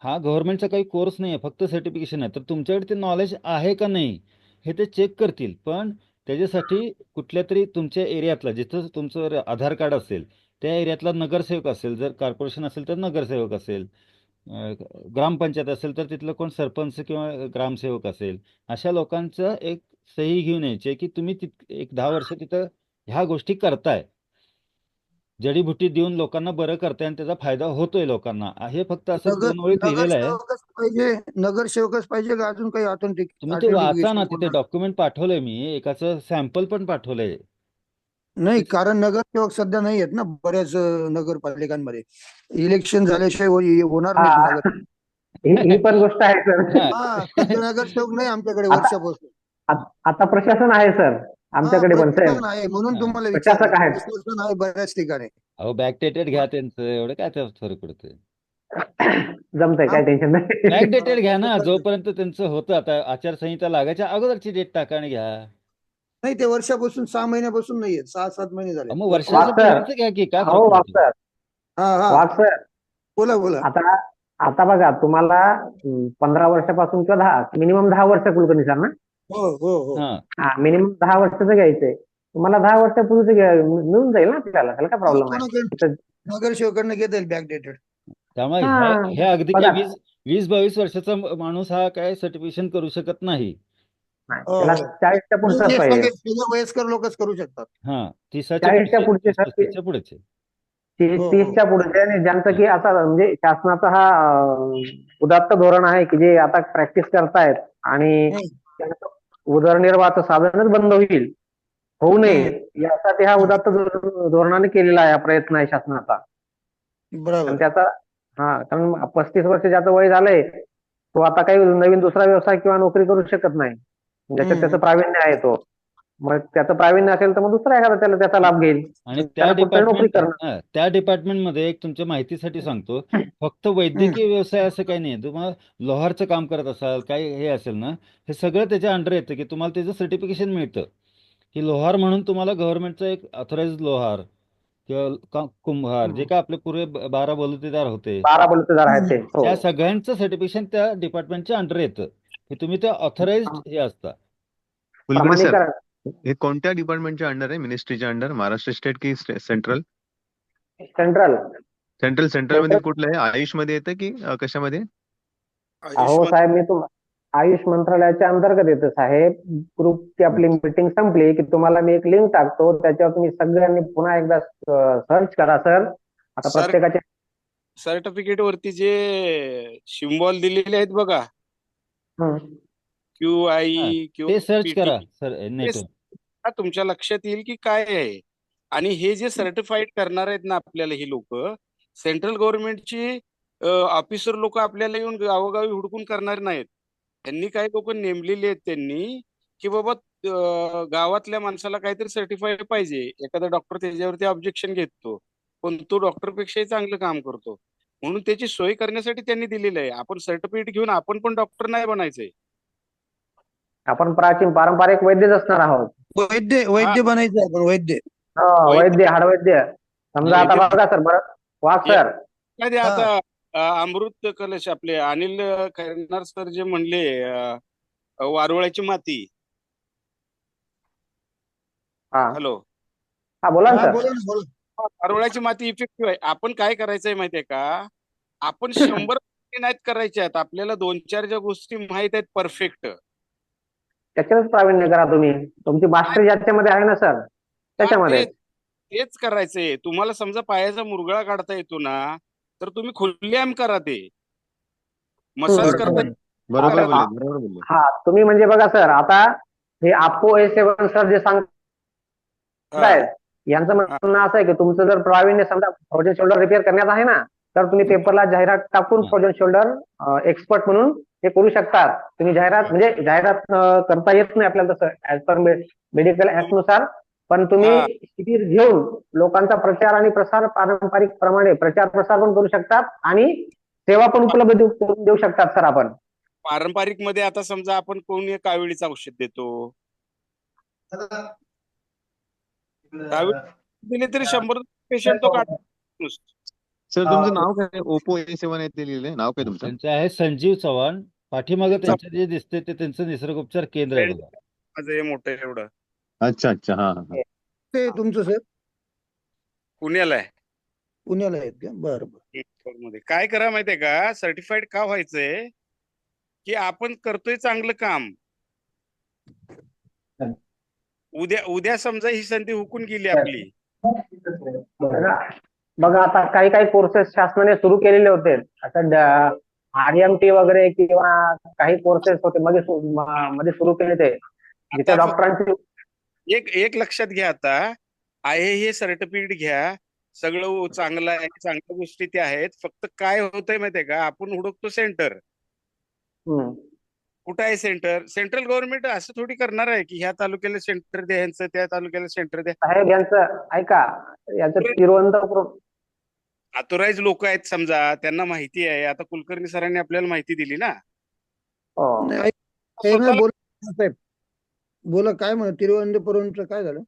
हा गव्हर्नमेंटचा काही कोर्स नाहीये, फक्त सर्टिफिकेशन आहे. तर तुमच्याकडे ते नॉलेज आहे का नाही हे ते चेक करतील. पण त्याच्यासाठी कुठल्या तरी तुमच्या एरियातला, जिथं तुमचं आधार कार्ड असेल त्या एरियातला नगरसेवक असेल, जर कॉर्पोरेशन असेल तर नगरसेवक असेल, ग्रामपंचायत असेल तर तिथलं कोण सरपंच किंवा ग्रामसेवक असेल, अशा लोकांचं एक सही घेऊन यायची की तुम्ही एक 10 वर्ष तिथं ह्या गोष्टी करताय, जडीबुटी देऊन लोकांना बरं करताय आणि त्याचा फायदा होतोय लोकांना. हे फक्त असं नगर 2 ओळीत लिहिलेलं आहे. नगरसेवकच पाहिजे, नगरसेवकच पाहिजे का अजून काही तुम्ही ते वाचा ना, ऑथेंटिकेशन तिथे कोणाला? डॉक्युमेंट पाठवलंय मी, एकाचं सॅम्पल पण पाठवलंय. नाही, कारण नगरसेवक सध्या नाही आहेत ना बऱ्याच नगरपालिकांमध्ये. इलेक्शन झाल्याशिवाय होणार नाहीत हा, नगर. ही पण गोष्ट आहे सर. हा. हा, सध्या नगरसेवक नाही आमच्याकडे आता वर्षापासून. आता प्रशासन आहे सर हा, आमच्याकडे पण साहेब. प्रशासन आहे म्हणून हा. तुम्हाला विचारलं. प्रशासक आहेत. प्रशासन आहे बऱ्याच ठिकाणी. अहो, बॅकडेटेड घ्या त्यांचं, एवढं काय त्यात फरक पडतोय. जमतंय, काय टेन्शन नाही. बॅकडेटेड घ्या ना, तसं चालतंय. जोपर्यंत त्यांचं होतं. आता आचारसंहिता लागायच्या अगोदरची डेट टाका आणि घ्या. नाही, ते वर्षापासून 6 महिन्यापासून नाहीये, 6-7 महिने झाले. मग वाघ वर्षाच्या सर, पूर्वीच घ्या की, काय हो फरक वाघ पडतो. सर, हा हा, वाघ सर. बोला बोला. आता आता बघा, तुम्हाला 15 वर्षापासून किंवा 10 वर्ष कुलकर्णी सर ना. हो हो हो. हा, हा, मिनिमम 10 वर्षाचं घ्यायचंय तुम्हाला. 10 वर्षापूर्वीच मिळून जाईल ना आपल्याला, त्याला काय प्रॉब्लेम आहे कोणाकडे तिथं. नगरसेवकांना घेता येईल बॅकडेटेड. त्यामुळे हा, हे अगदी बघा, काय 20-22 वर्षाचा माणूस हा काय सर्टिफिकेशन करू शकत नाही. नाही, हो त्याला हो. 40च्या पुढचाच पाहिजे. वयस्कर लोकच करू शकतात. हा, 30च्या 40च्या पुढचे, पुढचे सर, 35च्या पुढचे. 30च्या पुढचे. आणि ज्यांचं की आता म्हणजे शासनाचा हा उदात्त धोरण आहे की जे आता प्रॅक्टिस करतायत आणि हम्म, त्यांचं उदरनिर्वाहाचं साधनच बंद होऊ नये यासाठी हा हम्म. उदात्त धोरणाने केलेला आहे, हा प्रयत्न आहे शासनाचा. आणि बरोबर. त्याचा हा, कारण 35 वर्ष ज्याचं वय झालंय तो आता काही नवीन दुसरा व्यवसाय किंवा नोकरी करू शकत नाही, ज्याच्यात त्याचं प्रावीण्य आहे तो. मग त्याचं प्रावीण्य असेल तर मग दुसरा एखादा त्याचा लाभ घेईल, आणि त्याला कुठतरी नोकरी करणं. त्या डिपार्टमेंटमध्ये एक तुमच्या माहितीसाठी सांगतो, फक्त वैद्यकीय व्यवसाय असं काही नाही. तुम्हाला लोहारचं काम करत असाल, काही हे असेल ना, हे सगळं त्याच्या अंडर येतं की तुम्हाला त्याचं सर्टिफिकेशन मिळतं की लोहार म्हणून तुम्हाला गव्हर्नमेंटचा एक ऑथराइज लोहार किंवा कुंभार, जे काय आपले पूर्वी 12 बलुतेदार होते, 12 बलुतेदार आहेत ते. हो. त्या सगळ्यांचं सर्टिफिकेशन त्या डिपार्टमेंटच्या अंडर येतं की तुम्ही ते ऑथराइज्ड हे असता. कुलकर्णी सर, प्रमाणीकरण हे कोणत्या डिपार्टमेंटच्या अंडर आहे? मिनिस्ट्रीच्या अंडर, महाराष्ट्र स्टेट की सेंट्रल? सेंट्रल. सेंट्रल मध्ये कुठलं आहे? आयुष मध्ये येतं की कशामध्ये? अहो साहेब, मी आयुष मंत्रालयाच्या अंतर्गत येतं साहेब. ग्रुपची आपली मीटिंग संपली की तुम्हाला मी एक लिंक टाकतो, त्याच्यावर तुम्ही सगळ्यांनी पुन्हा एकदा सर्च करा सर. आता सर, प्रत्येकाचे सर्टिफिकेट वरती जे सिम्बॉल दिलेले आहेत बघा, हं. QI हा, किंवा ते सर्च PT, करा सर ते नेटवर. तुमच्या लक्षात येईल की काय आहे. आणि हे जे सर्टिफाईड करणार आहेत ना आपल्याला, ही लोक सेंट्रल गव्हर्नमेंटची ऑफिसर लोक आपल्याला येऊन गावोगावी हुडकून करणार नाहीत. त्यांनी काही लोक नेमलेली आहेत त्यांनी, की बाबा गावातल्या माणसाला काहीतरी सर्टिफाईड पाहिजे. एखादा डॉक्टर त्याच्यावरती ऑब्जेक्शन घेतो, पण तो डॉक्टरपेक्षाही चांगलं काम करतो, म्हणून त्याची सोय करण्यासाठी त्यांनी दिलेलं आहे. आपण सर्टिफिकेट घेऊन आपण पण डॉक्टर नाही बनायचंय. आपण प्राचीन पारंपरिक वैद्यच असणार आहोत. वैद्य बनायचं आपण, वैद्य. वैद्य, हाडवैद्य समजा. आता वैद्य- बघा सर, बरं वाघ सर, काय आता अमृत कलश आपले अनिल खैरनार सर जे म्हणले, वारुळाची माती. हा हॅलो, हा, बोला ना हा, सर. बोला ना, बोला. वारुळाची माती इफेक्टिव्ह आहे. आपण काय करायचंय माहितीये का, आपण 100 गोष्टी नाहीत करायच्या आहेत, आपल्याला 2-4 ज्या गोष्टी माहित आहेत परफेक्ट, त्याच्यातच प्रावीण्य करा तुम्ही. तुमची मास्टरी ज्याच्यामध्ये आहे ना सर, त्याच्यामध्ये. तेच करायचंय. तुम्हाला समजा पायाचा मुरगळा काढता येतो ना, तर तुम्ही खुलेआम करा ते. मसाज हम्म. करता बरोबर आता- बोलले, बरोबर बोलले. हा, तुम्ही म्हणजे बघा सर, आता हे आपो A7 सर जे सांगतायत, यांचं म्हणणं असं आहे की तुमचं जर प्रावीण्य समजा फ्रोजन शोल्डर रिपेअर करण्यात आहे ना, तर तुम्ही पेपरला जाहिरात टाकून फ्रोजन शोल्डर एक्सपर्ट म्हणून हे करू शकतात. तुम्ही जाहिरात करता येत नाही आपल्याला तसं ऍज पर मेडिकल ऍक्ट नुसार, पण तुम्ही शिबिर घेऊन लोकांचा प्रचार आणि प्रसार पारंपरिक प्रमाणे प्रचार प्रसार पण करू शकतात आणि सेवा पण उपलब्ध करून देऊ शकतात सर आपण. पारंपरिक मध्ये आता समजा आपण कोणी काविळीचं औषध देतो, काविळ दिले तरी 100 पेशंट तो काढतो. सर तुमचं नाव काय? ओप्पो A7 ते लिहिलंय, नाव काय तुमचं? त्यांचं आहे संजीव चव्हाण. पाठीमागे त्यांचं जे दिसते ते त्यांचं निसर्गोपचार केंद्र आहे बघा. माझं हे मोठं एवढं अच्छा अच्छा, हा हा. ते तुमचं सर पुण्याला आहे. पुण्याला आहेत का? बरं बरं. मध्ये काय करा माहितीये का, सर्टिफाईड का व्हायचंय की आपण करतोय चांगलं काम. उद्या उद्या समजा ही संधी हुकून गेली आपली, बघा आता काही काही कोर्सेस शासनाने सुरू केलेले होते. आता RMT वगैरे किंवा काही कोर्सेस होते मध्ये सुरू केले ते, जिथे आता डॉक्टरांची एक लक्षात घ्या, आता आहे हे सर्टिफिकेट घ्या, सगळं चांगलं आहे, चांगल्या गोष्टी त्या आहेत. फक्त काय होतंय माहितीये का, आपण हुडकतो सेंटर. कुठं आहे सेंटर? सेंट्रल गव्हर्नमेंट असं थोडी करणार आहे की ह्या तालुक्याला सेंटर द्या, ह्यांचं त्या तालुक्याला सेंटर द्या. साहेब यांचं ऐका, यांचं तिरुवनंतपुरम ऑथोराइज लोक आहेत समजा, त्यांना माहिती आहे. आता कुलकर्णी सरांनी आपल्याला माहिती दिली ना. नाही, हे नाही बोला साहेब, बोला काय म्हणत तिरुवनंतपुरमचं काय झालं?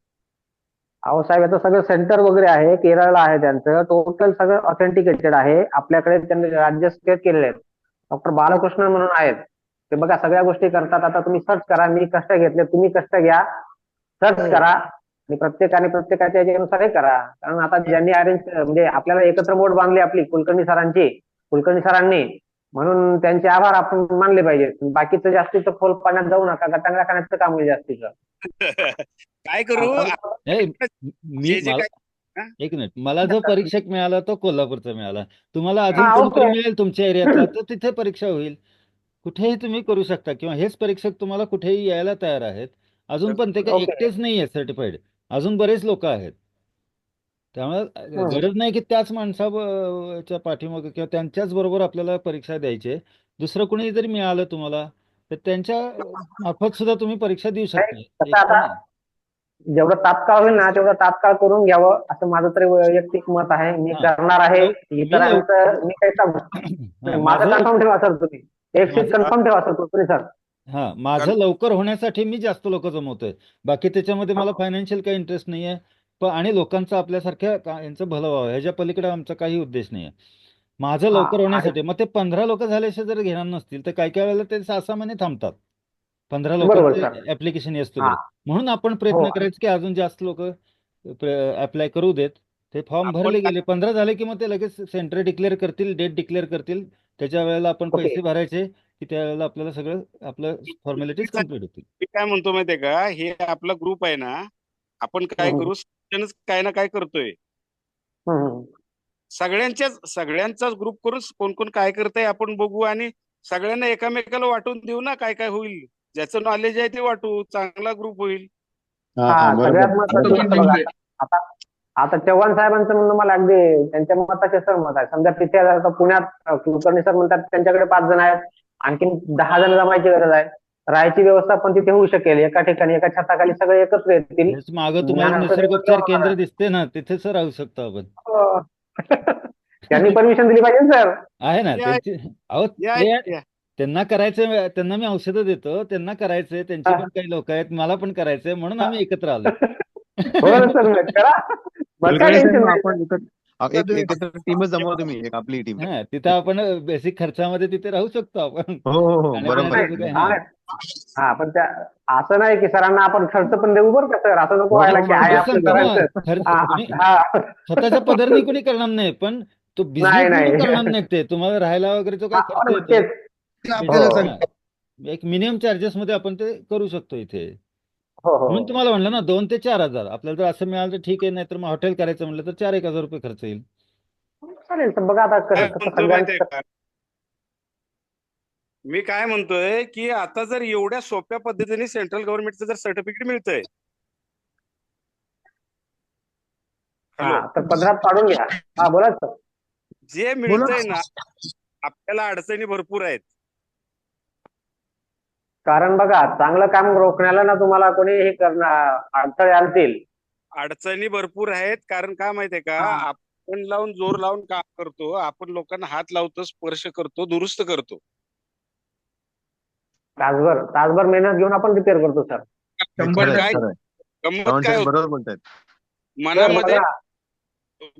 अहो साहेब, याचं सगळं सेंटर वगैरे आहे, केरळला आहे, त्यांचं टोटल सगळं ऑथेंटिकेटेड आहे. आपल्याकडे त्यांनी राज्य स्टेट केलेले आहेत. डॉक्टर बालकृष्णन म्हणून आहेत ते, बघा सगळ्या गोष्टी करतात. आता तुम्ही सर्च करा, मी कष्ट घेतले, तुम्ही कष्ट घ्या, सर्च करा आणि प्रत्येकाच्या याच्यानुसार हे करा. कारण आता ज्यांनी अरेंज म्हणजे आपल्याला एकत्र बोर्ड बांधली आपली कुलकर्णी सरांनी, म्हणून त्यांचे आभार आपण मानले पाहिजे. बाकीचं जास्तीचं खोल पाण्यात जाऊ नका, गटांगळा खाण्याचं काम होईल जास्तीचं. काय करू नाही, जे जे एक मिनिट, मला जो परीक्षक मिळाला तो कोल्हापूरचा मिळाला. तुम्हाला अजून हा, कोणतरी ओके. मिळेल तुमच्या एरियातला तर तिथे परीक्षा होईल. कुठेही तुम्ही करू शकता, किंवा हेच परीक्षक तुम्हाला कुठेही यायला तयार आहेत. अजून पण ते काही ओके. एकटेच नाही आहेत सर्टिफाईड, अजून बरेच लोक आहेत. त्यामुळे गरज नाही की त्याच माणसाच्या पाठीमागे किंवा त्यांच्याच बरोबर आपल्याला परीक्षा द्यायची आहे. दुसरं कुणी जरी मिळालं तुम्हाला तर त्यांच्या मार्फत सुद्धा तुम्ही परीक्षा देऊ शकता. कसं आता जेवढं तात्काळ होईल ना तेवढं तात्काळ करून घ्यावं, असं माझं तरी वैयक्तिक मत आहे. मी हा. करणार आहे. इतरांचं मी काही सांगू हा, माझं कन्फर्म ठेवा सर, तुम्ही एक सीट माझं- कन्फर्म ठेवा सर तुम्ही सर. हा, माझं लवकर होण्यासाठी मी जास्त लोक जमवतोय. बाकी त्याच्यामध्ये मला फायनान्शियल काही इंटरेस्ट नाही आहे. पण आणि लोकांचं आपल्यासारख्या यांचं भलं व्हावं ह्याच्या पलीकडे आमचा काही उद्देश नाही आहे. माझं लवकर होण्यासाठी. मग ते 15 लोक झाल्याशिवाय जर घेणार नसतील तर काही काही वेळेला ते 6-6 महिने थांबतात. 15 बरोबर, लोकांचे सर. ऍप्लिकेशन असतो. हा. म्हणून आपण प्रयत्न हो. करायचे की अजून जास्त लोक अप्लाय करू देत. ते फॉर्म आपण भरले गेले, 15 झाले की मग ते लगेच सेंटर डिक्लेअर करतील, डेट डिक्लेअर करतील. त्याच्या वेळेला आपण ओके. पैसे भरायचे की त्यावेळेला आपल्याला सगळं आपलं फॉर्मॅलिटीज कम्प्लीट होतील. मी काय म्हणतो माहितीये का, हे आपला ग्रुप आहे ना, आपण काय हम्म. करू, सगळेजणच काय ना काय करतोय. हम्म. सगळ्यांचाच ग्रुप करून कोण कोण काय करतंय आपण बघू, आणि सगळ्यांना एकामेकाला वाटून देऊ ना. काय काय होईल, ज्याचं नॉलेज आहे ते वाटू, चांगला ग्रुप होईल. हा, बरोबर. सगळ्यात महत्त्वाचं बघा, आता चव्हाण साहेबांचं म्हणणं मला अगदी त्यांच्या मताचे सहमत आहे. समजा तिथे आता पुण्यात कुलकर्णी सर म्हणतात त्यांच्याकडे 5 जण आहेत, आणखीन 10 जण जमायची गरज आहे. राहायची व्यवस्था पण तिथे होऊ शकेल, एका ठिकाणी एका छताखाली सगळे एकत्र येतील. मागं तुम्हाला निसर्गोपचार केंद्र दिसते ना, तिथेच राहू शकतो आपण. त्यांनी परमिशन दिली पाहिजे सर. आहे ना या- त्यांची. अहो या- ते या. त्यांना करायचंय, त्यांना मी औषधं देतो, त्यांना करायचंय, त्यांचे पण काही लोक आहेत, मला पण करायचंय, म्हणून आम्ही एकत्र आलो. हो ना सर, करा. बरं, काय कुलकर्णी टेन्शन सर, नाही. आपण एकत्र टीमच जमवा तुम्ही, एक आपली टीम. हा, तिथं आपण बेसिक खर्चामध्ये तिथे राहू शकतो आपण. हो हो हो, आणि बरोबर. त्याचं काय, हा. हा, पण त्या असं नाही की सरांना आपण खर्च पण देऊ बरं का सर, असं नको व्हायला की आहे तेच आपलं सांगतो ना, करायचं. खर्च हा, कोणी हा. स्वतःच्या पदरनी कोणी करणार नाही, पण तो बिझनेस नाही. म्हणून करणार नाही. ते तुम्हाला राहायला वगैरे तो काय खर्च येतो, तेच. ते आपल्याला हो. सांग. हा. एक मिनिमम चार्जेस मध्ये आपण ते करू शकतो इथे. हो हो म्हणून तुम्हाला म्हणलं ना 2 ते 4,000 आपल्याला जर असं मिळालं तर ठीक आहे, नाही तर मग हॉटेल करायचं म्हटलं तर 4-1,000 रुपये खर्च येईल. चालेल सर, बघा आता काय कसं म्हणतोय माहितीये सगळ्यांचं. का, मी काय म्हणतोय की आता जर एवढ्या सोप्या पद्धतीने सेंट्रल गव्हर्नमेंटचं जर सर्टिफिकेट मिळतंय, हा, हॅलो, तर 15 पाडून घ्या. हा, बोला सर. जे मिळतंय ना, आपल्याला अडचणी भरपूर आहेत. कारण बघा, चांगलं काम रोखण्याला ना तुम्हाला कोणी हे करणार, अडथळे आणतील. अडचणी भरपूर आहेत. कारण काय माहितीये का, हा. आपण जोर लावून काम करतो, आपण लोकांना हात लावतो, स्पर्श करतो, दुरुस्त करतो. तासभर मेहनत घेऊन आपण रिपेअर करतो सर. हे पण खरं आहे, काय खरं आहे. गंमत चव्हाण काय साहेब होत बरोबर बोलतायत. सर मनामध्ये बघा,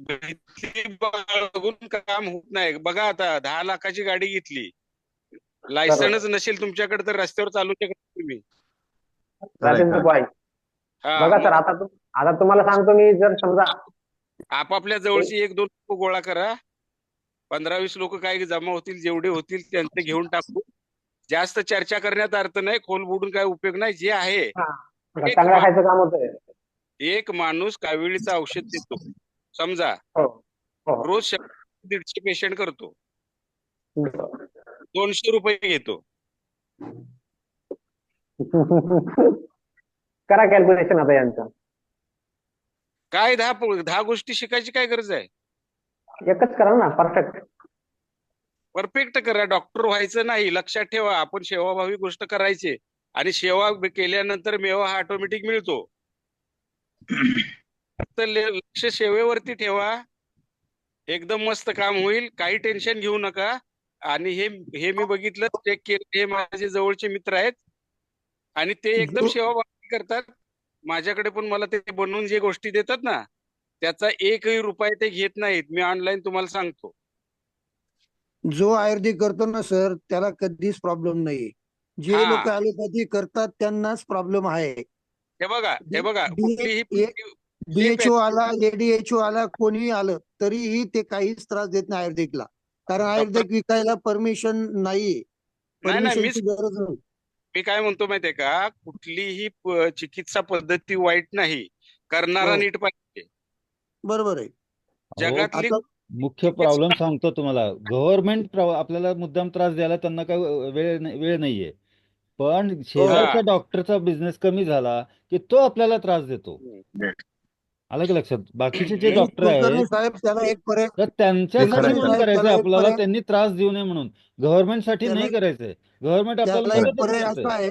भीती बाळगून काम होत नाही. बघा आता 10 लाखाची गाडी घेतली, सर लायसनच नसेल तुमच्याकडे तर रस्त्यावर चालू शकत नाही तुम्ही. खरं आहे, that is the खरं आहे. point. हा बघा सर, मग आता तुम्हाला सांगतो मी, जर समजा आपापल्या जवळची 1-2 लोक गोळा करा, 15-20 लोक काय जमा होतील, जेवढे होतील त्यांचे घेऊन टाकू. जास्त चर्चा करण्यात अर्थ नाही, खोल बुडून काय उपयोग नाही. जे आहे हा, एक चांगल्या खायचं काम होतंय. एक माणूस काविळीचं औषध देतो, समजा हो हो रोज 100-150 पेशंट करतो, हो. 200 रुपये घेतो. करा कॅल्क्युलेशन आता यांचं. काय 10 गोष्टी शिकायची काय गरज आहे? एकच करा ना, परफेक्ट. परफेक्ट करा. डॉक्टर व्हायचं नाही, लक्षात ठेवा. आपण सेवाभावी गोष्ट करायची आणि सेवा केल्यानंतर मेवा हा ऑटोमॅटिक मिळतो. फक्त लक्ष सेवेवरती ठेवा, एकदम मस्त काम होईल. काही टेन्शन घेऊ नका. आणि हे मी बघितलं, चेक केलं, हे माझे जवळचे मित्र आहेत आणि ते एकदम जो सेवाभावी करतात. माझ्याकडे पण मला ते बनवून जे गोष्टी देतात ना, त्याचा 1ही रुपया ते घेत नाहीत. मी ऑनलाईन तुम्हाला सांगतो. जो आयुर्वेदिक करतो ना सर, त्याला कधीच प्रॉब्लेम नाही. जे लोक हा ॲलोपॅथी करतात त्यांनाच प्रॉब्लेम आहे. हे बघा कुठलीही DHO आला, ADHO आला, कोणीही आलं तरीही ते काहीच त्रास देत नाही आयुर्वेदिकला. कारण डॉक्टर आयुर्वेदिक विकायला परमिशन नाहीये. नाही परमिशनची गरज नाही. मी काय म्हणतो माहितीये का, कुठलीही चिकित्सा पद्धती वाईट नाही, करणारा हो, नीट पाहिजे. बरोबर आहे. अहो, जगातली आता मुख्य प्रॉब्लेम चिकित्सा सांगतो तुम्हाला. गव्हर्नमेंट आपल्याला मुद्दाम त्रास द्यायला त्यांना काय वेळ नाहीये. पण हो, शेजारच्या हा डॉक्टरचा बिझनेस कमी झाला की तो आपल्याला त्रास देतो. आलं की लक्षात? बाकीचे जे नाही डॉक्टर कुलकर्णी आहेत साहेब, त्याला एक पर्याय, तर हे त्यांच्यासाठी खरं आहे, कुलकर्णी खरं म्हणून आहे. साहेब करायचंय त्याला एक आपल्याला, पर्याय, त्यांनी त्रास देऊ नये म्हणून. गव्हर्नमेंटसाठी त्याला नाही करायचंय. गव्हर्नमेंट आपल्याला त्याला एक मदतच पर्याय करतंय. असा आहे,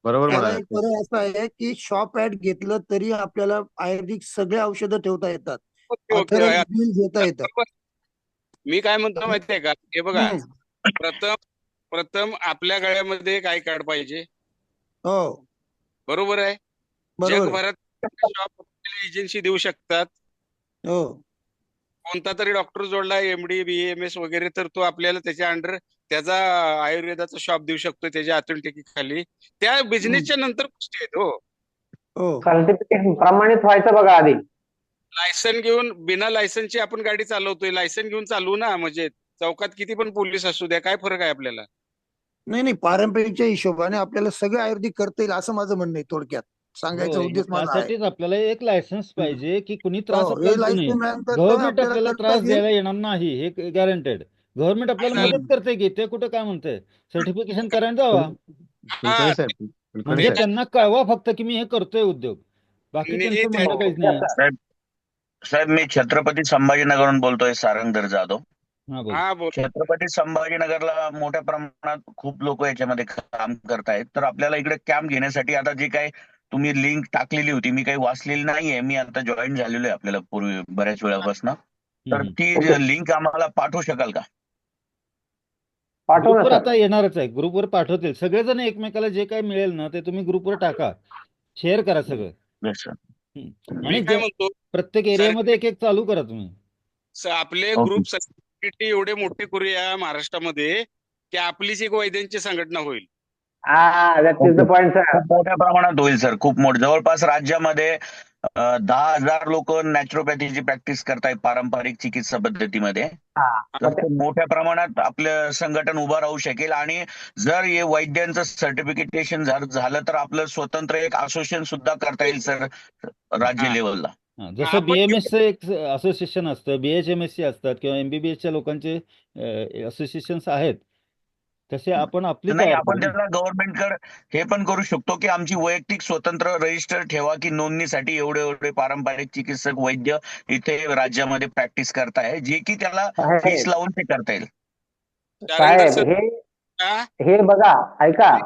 बरोबर त्याला म्हणाले एक ते. पर्याय असा आहे की शॉप ऍड घेतलं तरी आपल्याला आयुर्वेदिक सगळे औषधं ठेवता येतात. ओके ऑथराइज बिल घेता येतं. मी काय म्हणतो माहितीये का, हे बघा, हम्म. प्रथम प्रथम आपल्या गळ्यामध्ये काय कार्ड पाहिजे, हो, बरोबर आहे? बरोबर आहे. जगभरात शॉप एजन्सी देऊ शकतात. हो, कोणता तरी डॉक्टर जोडला, MD BAMS वगैरे, तर तो आपल्याला त्याच्या अंडर त्याचा आयुर्वेदाचा शॉप देऊ शकतो त्याच्या ऑथेंटिक खाली. त्या बिझनेसच्या नंतर गोष्टी आहेत. हो, हो, सर्टिफिकेशन प्रमाणित व्हायचं बघा आधी. लायसन घेऊन, बिना लायसनची आपण गाडी चालवतोय, लायसन घेऊन चालवू ना. म्हणजे चौकात किती पण पोलीस असू द्या, काय फरक आहे आपल्याला? नाही पारंपरिकच्या हिशोबाने आपल्याला सगळं आयुर्वेदिक करता येईल असं माझं म्हणणं आहे. थोडक्यात सांगायचा होय, मग उद्देश माझा आहे. त्यासाठीच आपल्याला एक लायसन्स पाहिजे की कुणी त्रास हो, आपल्याला हे देऊ नये. लायसन मिळाल्यानंतर गव्हर्नमेंट आपल्याला आपल्याला करता त्रास येईल. द्यायला येणार नाही, हे गॅरंटेड. गव्हर्नमेंट आपल्याला नाही, मदत करते की ते कुठं काय म्हणतंय, सर्टिफिकेशन करायला जावा. हा, कुलकर्णी साहेब, कुलकर्णी म्हणजे साहेब. त्यांना कळवा फक्त की मी हे करतोय उद्योग. बाकी त्यांनी त्यांचं म्हणणं काहीच Yes, नाही. sir. साहेब साहेब मी छत्रपती संभाजीनगरहून बोलतोय, सारंगधर जाधव. हा बोल. हा बोल. छत्रपती संभाजीनगरला मोठ्या प्रमाणात खूप लोक याच्यामध्ये काम करतायत. तर आपल्याला इकडे कॅम्प घेण्यासाठी आता जे काय तुम्ही लिंक टाकलेली होती, मी काही वाचलेली नाहीये. मी आता जॉईन झालेलो आहे आपल्याला पूर्वी बऱ्याच वेळापासून. तर ती Okay. लिंक आम्हाला पाठवू शकाल का? पाठवू ना ग्रुपवर सर. आता येणारच आहे, ग्रुपवर पाठवतील सगळेजण. एकमेकाला जे काय मिळेल ना ते तुम्ही ग्रुपवर टाका, शेअर करा सगळं. Yes sir. हम्म. मी आणि काय म्हणतो, प्रत्येक एरियामध्ये एक एक चालू करा तुम्ही. आपले ओके. ग्रुप सर्टिफिकेट एवढे मोठे करूया महाराष्ट्रामध्ये की आपलीच एक वैद्यांची संघटना होईल. That is the point sir. खूप मोठ्या प्रमाणात होईल सर, खूप मोठं. जवळपास राज्यामध्ये 10,000 लोक नॅचरोपॅथीची प्रॅक्टिस करतायत पारंपरिक चिकित्सा पद्धतीमध्ये. तर खूप मोठ्या प्रमाणात आपलं संघटन उभं राहू शकेल. आणि जर हे वैद्यांचं सर्टिफिकेशन झालं तर आपलं स्वतंत्र एक असोसिएशन सुद्धा करता येईल सर, राज्य हा. लेवलला. जसं आपण BMS एक असोसिएशन असतं, BHMSC असतात किंवा MBBSच्या लोकांचे असोसिएशन्स आहेत, तसे आपण आपली नाही, तयार आपण करू ना. त्याला गव्हर्नमेंटकडे हे पण करू शकतो की आमची वैयक्तिक स्वतंत्र रजिस्टर ठेवा की नोंदणीसाठी एवढे एवढे पारंपरिक चिकित्सक वैद्य इथे राज्यामध्ये प्रॅक्टिस करताय, जे की त्याला फीस लावून ते करता येईल. सारंगधर साहेब सर, हे बघा, ऐका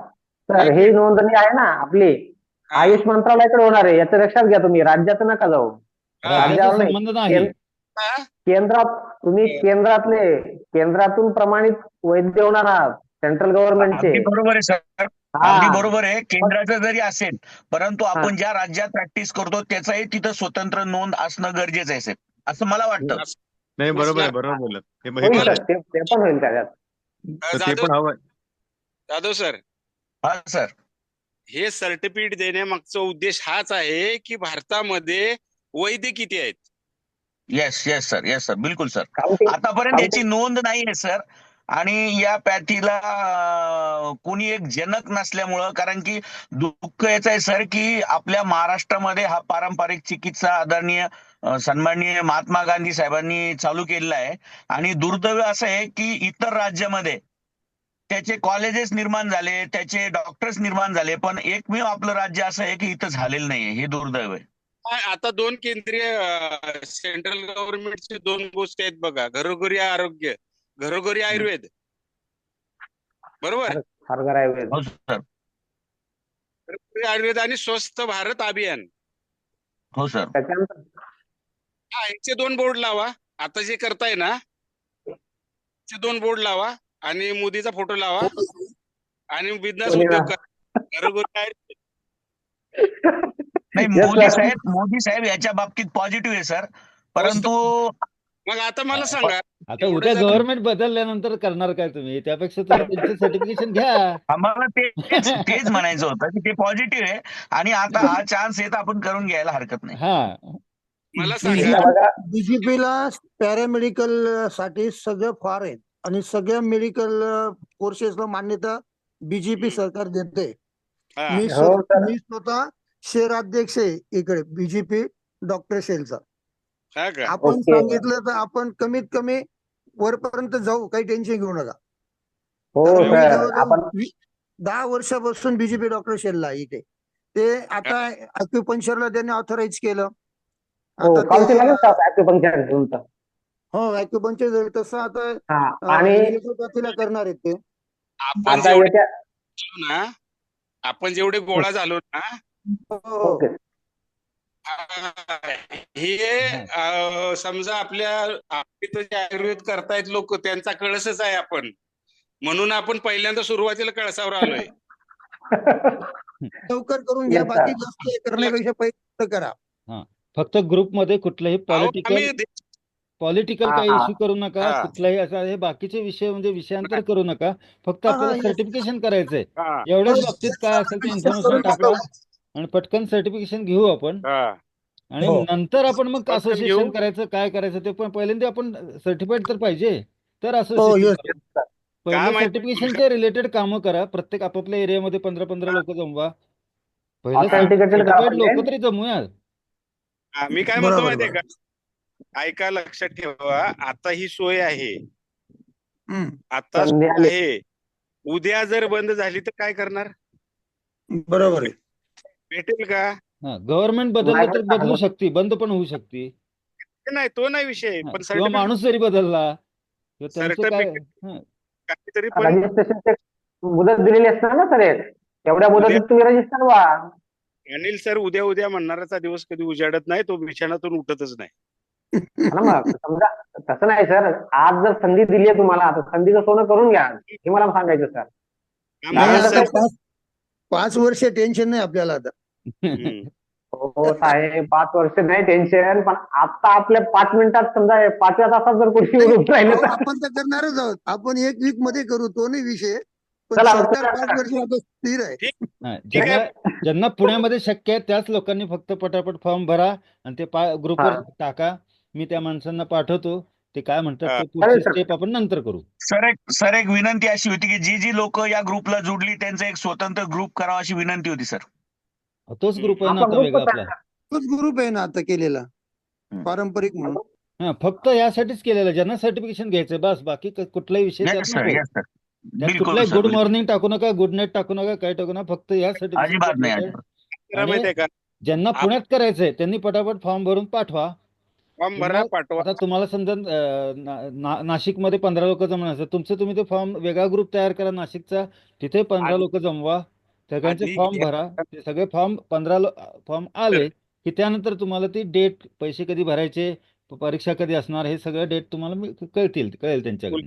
सर, ही नोंदणी आहे ना आपली, हा. आयुष मंत्रालयाकडे होणार आहे. याचं लक्षात घ्या तुम्ही. राज्यात नका जाऊ. राज्याचा राज्यावर नाही. संबंध नाही. केंद्रात तुम्ही केंद्रातून प्रमाणित वैद्य होणार आहात, सेंट्रल गव्हर्नमेंटचे. अगदी बरोबर आहे सर. अगदी हा बरोबर आहे, केंद्राचं जरी असेल, परंतु हा. आपण ज्या राज्यात प्रॅक्टिस करतो त्याचाही तिथं स्वतंत्र नोंद असणं गरजेचं आहे साहेब, असं मला वाटतं. नाही, बरोबर आहे, असणार. बरोबर बोलत. हे होईल खरं सर, आहे. ते पण होईल त्याच्यात. तर ते जाधव पण हवं. जाधव सर, हा सर. हे सर्टिफिकेट देण्यामागचा उद्देश हाच आहे की भारतामध्ये वैद्य किती आहेत. Yes yes sir, yes sir, बिलकुल सर. काउंटिंग आतापर्यंत याची काउंटिंग नोंद नाहीये सर. आणि या पॅथीला कोणी एक जनक नसल्यामुळं, कारण की दुःख याचं आहे सर की आपल्या महाराष्ट्रामध्ये हा पारंपरिक चिकित्सा आदरणीय सन्माननीय महात्मा गांधी साहेबांनी चालू केलेला आहे. आणि दुर्दैव असं आहे की इतर राज्यामध्ये त्याचे कॉलेजेस निर्माण झाले, त्याचे डॉक्टर्स निर्माण झाले, पण एकमेव आपलं राज्य असं आहे की इथं झालेलं नाहीये. हे दुर्दैव आहे. आता दोन केंद्रीय सेंट्रल गव्हर्नमेंटचे दोन गोष्टी आहेत बघा, घरोघरी आरोग्य, घरोघरी आयुर्वेद, बरोबर. हरभरा आहे. हो सर. घरोघरी आयुर्वेद आणि स्वस्थ भारत अभियान, हो सर. त्याच्यानंतर याचे दोन बोर्ड लावा. आता जे करताय ना, चे दोन बोर्ड लावा आणि मोदीचा फोटो लावा आणि बिझनेस उद्योग करा. घरोघरी आयुर्वेद. नाही, Yes, sir. मोदी साहेब याच्या बाबतीत पॉझिटिव्ह आहे सर, परंतु मग आता मला सांगा, आता एवढं उद्या जर- गव्हर्नमेंट बदलल्यानंतर करणार काय तुम्ही? त्यापेक्षा तुम्ही त्यांचं सर्टिफिकेशन घ्या. आम्हाला तेच म्हणायचं होतं की ते पॉझिटिव्ह आहे आणि आता हा चान्स आहे तर आपण करून घ्यायला हरकत नाही. हा, मला आता सांगा, बघा, बीजेपीला पॅरामेडिकल साठी सगळं फार आहे आणि सगळ्या मेडिकल कोर्सेसला मान्यता बीजेपी सरकार देते. हा, मी हो सर. मी स्वतः शहराध्यक्ष आहे इकडे बीजेपी डॉक्टर सेलचा. हा का? आपण ओके. सांगितलं तर आपण कमीत कमी वरपर्यंत जाऊ, काही टेन्शन घेऊ नका. हो कारण मी सर, जवळजवळ आपण 10 वर्षापासून बीजेपी डॉक्टर शेलला आहे इथे. ते आता अॅक्युपंक्चरला त्यांनी ऑथराईज केलं. हो आता काउन्सिल आहे ते ना सर ॲक्युपंक्चर तुमचं. हो अॅक्युपंक्चर तसं आता हा आणि इलेक्ट्रोपॅथीला करणार आहेत ते. आपण आता जेवढे याच्या झालो ना, आपण जेवढे गोळा झालो ना, हो, हो. ओके हे समजा आपल्या इथं जे आयुर्वेद करतायत लोक, त्यांचा कळसच आहे आपण, म्हणून आपण पहिल्यांदा सुरुवातीला कळसावर आलोय. लवकर करून घ्या, Yes, sir. बाकी जास्त हे करण्यापेक्षा पहिले करा. फक्त ग्रुपमध्ये कुठलंही अहो, आम्ही पॉलिटिकल हा, काही हा. इश्यू करू नका. हा. कुठलाही असा हे बाकीचे विषय म्हणजे विषयांतर करू नका. फक्त हा, आपल्याला yes. सर्टिफिकेशन करायचंय. हा, एवढ्याच हो, बाबतीत yes, काय sir. असेल ते Discuss इन्फॉर्मेशन करून टाका टाकू. आणि पटकन सर्टिफिकेशन घेऊ आपण. हा. आणि हो. नंतर आपण मग पटकन असोसिएशन घेऊ. करायचं, काय करायचं ते पण पहिल्यांदा आपण सर्टिफाईड तर पाहिजे, तर हो, असोसिएशन yes. करू. पहिले काय माहिती- सर्टिफिकेशनच्या रिलेटेड कामं करा. प्रत्येक आपापल्या एरियामध्ये 15-15 लोक जमवा. पहिले Authenticated करा सर्टिफाईड लोक पहिले. तरी जमूया. हा, मी काय म्हणतो बरोबर, माहितीये का, ऐका, लक्षात ठेवा, आता ही सोय आहे, हम्म, आता संधी सोय आली. आहे. उद्या जर बंद झाली तर काय करणार? बरोबर आहे. भेटेल का? गव्हर्नमेंट बदललं नाही तर बरं बदलू का? शकते, बंद पण होऊ शकते. नाही, तो नाही विषय, पण किंवा सर्टिफिकेट माणूस जरी बदलला किंवा त्यांचं काय सर्टिफिकेट काहीतरी पण रजिस्ट्रेशनचे मुदत दिलेली असणार ना सर एक. तेवढ्या उद्या- मुदतीत तुम्ही रजिस्टर व्हा. अनिल सर, उद्या म्हणणाराचा दिवस कधी उजाडत नाही, तो बिछाणातून उठतच नाही. हा ना, मग समजा तसं नाही सर, आज जर संधी दिली आहे तुम्हाला तर संधीचं सोनं करून घ्या, हे मला सांगायचं सर. नाही, आम्हाला आता आता सर- 5 वर्ष टेन्शन नाही आपल्याला आता. हम्म. हो साहेब, 5 वर्ष नाही टेन्शन, पण आता आपल्या 5 मिनिटात समजा 5व्या तासात जर कोणी निवडून राहिलं अहो, तर आपण तर करणारच आहोत. आपण 1 वीक मध्ये करू, तो नाही विषय. पण चला, सरकार चला. 5 वर्ष आता स्थिर आहे. ठीक आहे. ज्यांना पुण्यामध्ये शक्य आहे त्याच लोकांनी फक्त पटापट फॉर्म भरा आणि ते ग्रुपवर हा. टाका. मी त्या माणसांना पाठवतो. ते काय म्हणतात हा. ते पुढची चालेल, सर. स्टेप आपण नंतर करू. सर एक विनंती अशी होती की जी लोक या ग्रुपला जोडली त्यांचा एक स्वतंत्र ग्रुप करावा अशी विनंती होती सर. तोच ग्रुप आहे ना आपला आता ग्रुप वेगळा होता. आपला. तोच ग्रुप आहे ना आता केलेला, पारंपरिक म्हणून. फक्त यासाठीच केलेलं, ज्यांना सर्टिफिकेशन घ्यायचं बस, बाकी कुठलाही विषय त्यात येस सर, नको. येस सर, त्यात बिलकुल कुठलाही सर, गुड बिलकुल. मॉर्निंग टाकू नका, गुड नाईट टाकू नका, काय टाकू नका. फक्त या अजिबात नाही, सर्टिफिकेशन अजिबात. करा माहितीये का, ज्यांना पुण्यात करायचंय त्यांनी पटापट फॉर्म भरून पाठवा. फॉर्म भरा, पाठवा. आता तुम्हाला समजा नाशिकमध्ये 15 लोक जमणार असेल, तुम्ही ते फॉर्म वेगळा ग्रुप तयार करा नाशिकचा, तिथे 15 लोक जमवा, सगळ्यांचे आधी- फॉर्म भरा. ते सगळे फॉर्म 15 फॉर्म आले की त्यानंतर तुम्हाला ती डेट, पैसे कधी भरायचे, परीक्षा कधी असणार, हे सगळं डेट तुम्हाला कळेल त्यांच्याकडून.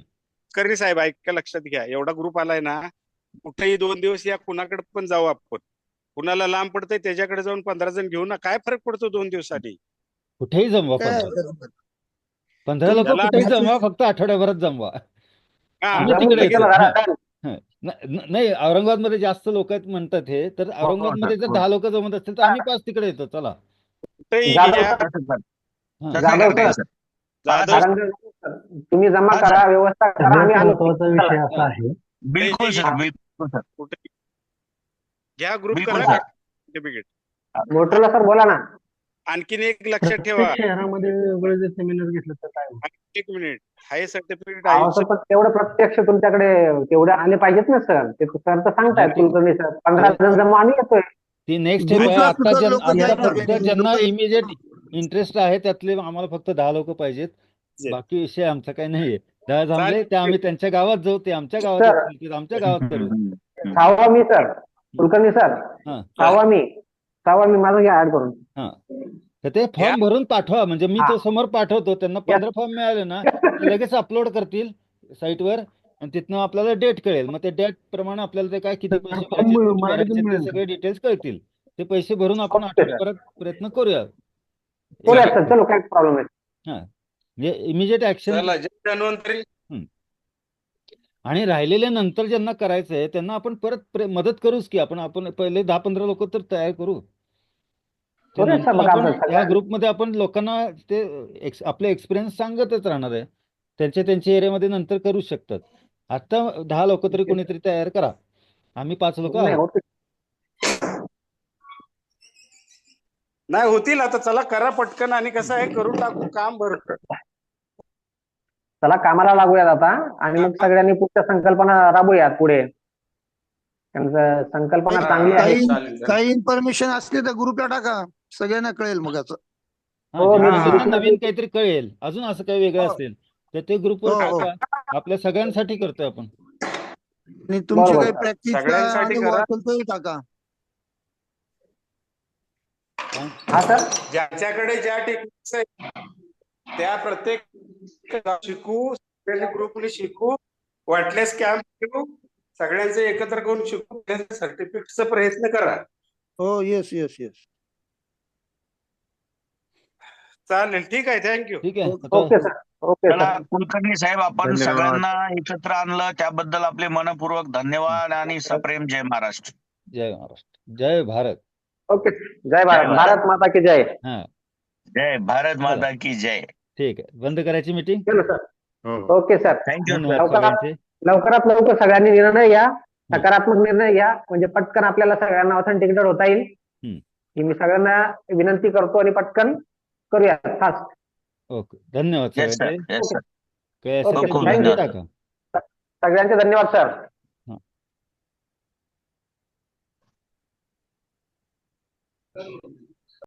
करणी साहेब, ऐका, लक्षात घ्या, एवढा ग्रुप आलाय ना, कुठेही 2 दिवस या, कुणाकडे पण जाऊ आपण. कुणाला लांब पडतंय त्याच्याकडे जाऊन 15 जण घेऊ ना, काय फरक पडतो 2 दिवसासाठी. कुठेही जमवा काय 15. हरकत नाही. 15 लोक त्याला कुठेही बाकी- जमवा, फक्त आठवड्याभरात जमवा. हा आम्ही जमू तिकडे की येतो. चला हा. जरा हा. नाही, औरंगाबादमध्ये जास्त लोक आहेत म्हणतात हे, तर हो, औरंगाबादमध्ये सर, जर हो. 10 लोक जमत असतील तर आम्ही 5 तिकडे येतो. चला. कुठेही जाधव घ्या. सर, तसं कर- हा. तसं जाधव करता येईल सर, सर. हा, जाधव सर. कारण तुम्ही जमा हा, करा, सर. व्यवस्था करा, सगळ्यात आम्ही आलो. महत्वाचा विषय असा आहे, बिलकुल कुठेही सर, बिलकुल सर, कुठे घ्या, ग्रुप बिलकुल करा, सर. सर्टिफिकेट. मोटरोला सर बोला ना. आणखीन एक लक्षात ठेवा, प्रत्येक शहरामध्ये वेगवेगळे जर सेमिनार घेतलं तर काय होईल? एक मिनिट, हाय सर्टिफिकेट अहो आयुष्य सर, पण तेवढं प्रत्यक्ष तुमच्याकडे तेवढे आले पाहिजेत ना सर. ते सर तर सांगतायत नाही, कुलकर्णी सर, 15 जण जमा आम्ही येतोय. ती नेक्स्ट स्टेप आहे. ग्रुपला आता सुद्धा लोक या जायला फक्त पाहिजे. ज्यांना लोकं- इमिजिएट इंटरेस्ट आहे त्यातले आम्हाला फक्त 10 लोक पाहिजेत. बाकी विषय आमचा काही नाहीये. 10 जमले ते आम्ही त्यांच्या गावात जाऊ, ते आमच्या गावात सर. असतील ते आमच्या गावात करू. सहावा मी सर, कुलकर्णी सर, हा. सहावा मी माझं घ्या ऍड करून. हा. तर ते फॉर्म भरून पाठवा, म्हणजे मी हा. तो समोर पाठवतो. त्यांना 15 फॉर्म मिळाले ना, ते लगेच अपलोड करतील साईटवर आणि तिथनं आपल्याला डेट कळेल. मग ते डेट प्रमाणे आपल्याला ते काय किती पैसे भरायचे, कुठे भरायचे ते सगळे डिटेल्स कळतील. ते पैसे भरून आपण ओके, सर. आठवड्याभरात प्रयत्न करूया. बोला सर, चलो काय प्रॉब्लेम नाही. हा. म्हणजे इमिजिएट ऍक्शन. चला, जन धन्वंतरी. आणि राहिलेले नंतर ज्यांना करायचं आहे त्यांना आपण परत मदत करूच की. आपण पहिले 10-15 लोक तर तयार करू. ते करूया सर, नंतर मग आपण आपण या सगळ्या- ग्रुपमध्ये आपण लोकांना ते आपले एक्सपिरियन्स सांगतच राहणार आहे. त्यांच्या एरियामध्ये नंतर करू शकतात. आता 10 लोक तरी कोणीतरी तयार करा. आम्ही 5 लोक नाही आहोत. होते. नाही होतील आता, चला करा पटकन, आणि कसं आहे करून टाकू काम भरपूर. चला कामाला लागूयात आता, आणि मग सगळ्यांनी पुढच्या संकल्पना राबूयात पुढे. त्यांचं संकल्पना चांगली आहे. काही चालेल. काही इन्फॉर्मेशन असली तर ग्रुपला टाका, सगळ्यांना कळेल मग याचं. हा, हो, ज्यांना मी- ज्यांना मी- नवीन काहीतरी कळेल, अजून असं काही वेगळं हो. असेल तर ते ग्रुपवर हो, हो. टाका. आपल्या सगळ्यांसाठी करतोय आपण. आणि तुमची बरोबर. काही प्रॅक्टिस सगळ्यांसाठी अनुभव करा. असेल तोही टाका. हा सर, ज्याच्याकडे ज्या टेक्निक्स आहेत त्या प्रत्येक शिकू, ग्रुपने शिकू, वाटल्यास कॅम्प घेऊ, सगळ्यांचे एकत्र करून शिकू, सर्टिफिकेटचा प्रयत्न करा. हो, येस येस येस. चालेल, ठीक आहे, थँक्यू. ठीक आहे. ओके आता सर, ओके चला सर. कुलकर्णी साहेब, आपण धन्यवाद. सगळ्यांना एकत्र आणलं त्याबद्दल आपले मनपूर्वक धन्यवाद आणि सप्रेम जय महाराष्ट्र. जय महाराष्ट्र, जय भारत. ओके, जय भारत. भारत माता की जय. हा, जय भारत माता की जय. ठीक आहे. बंद करायची मीटिंग. चलो सर. हो. Okay sir. Thank you sir. धन्यवाद लवकरात सगळ्यांचे. लवकरात लवकर सगळ्यांनी निर्णय घ्या, सकारात्मक निर्णय घ्या, म्हणजे पटकन आपल्याला सगळ्यांना ऑथेंटिकेटेड होता येईल. ही मी सगळ्यांना विनंती करतो, आणि पटकन करूया फास्ट. ओके, धन्यवाद येस सर, सगळ्यांचे. Yes sir. काय ओके, असेल ते खूप ग्रुपमध्ये धन्यवाद. टाका. सगळ्यांचे धन्यवाद सर.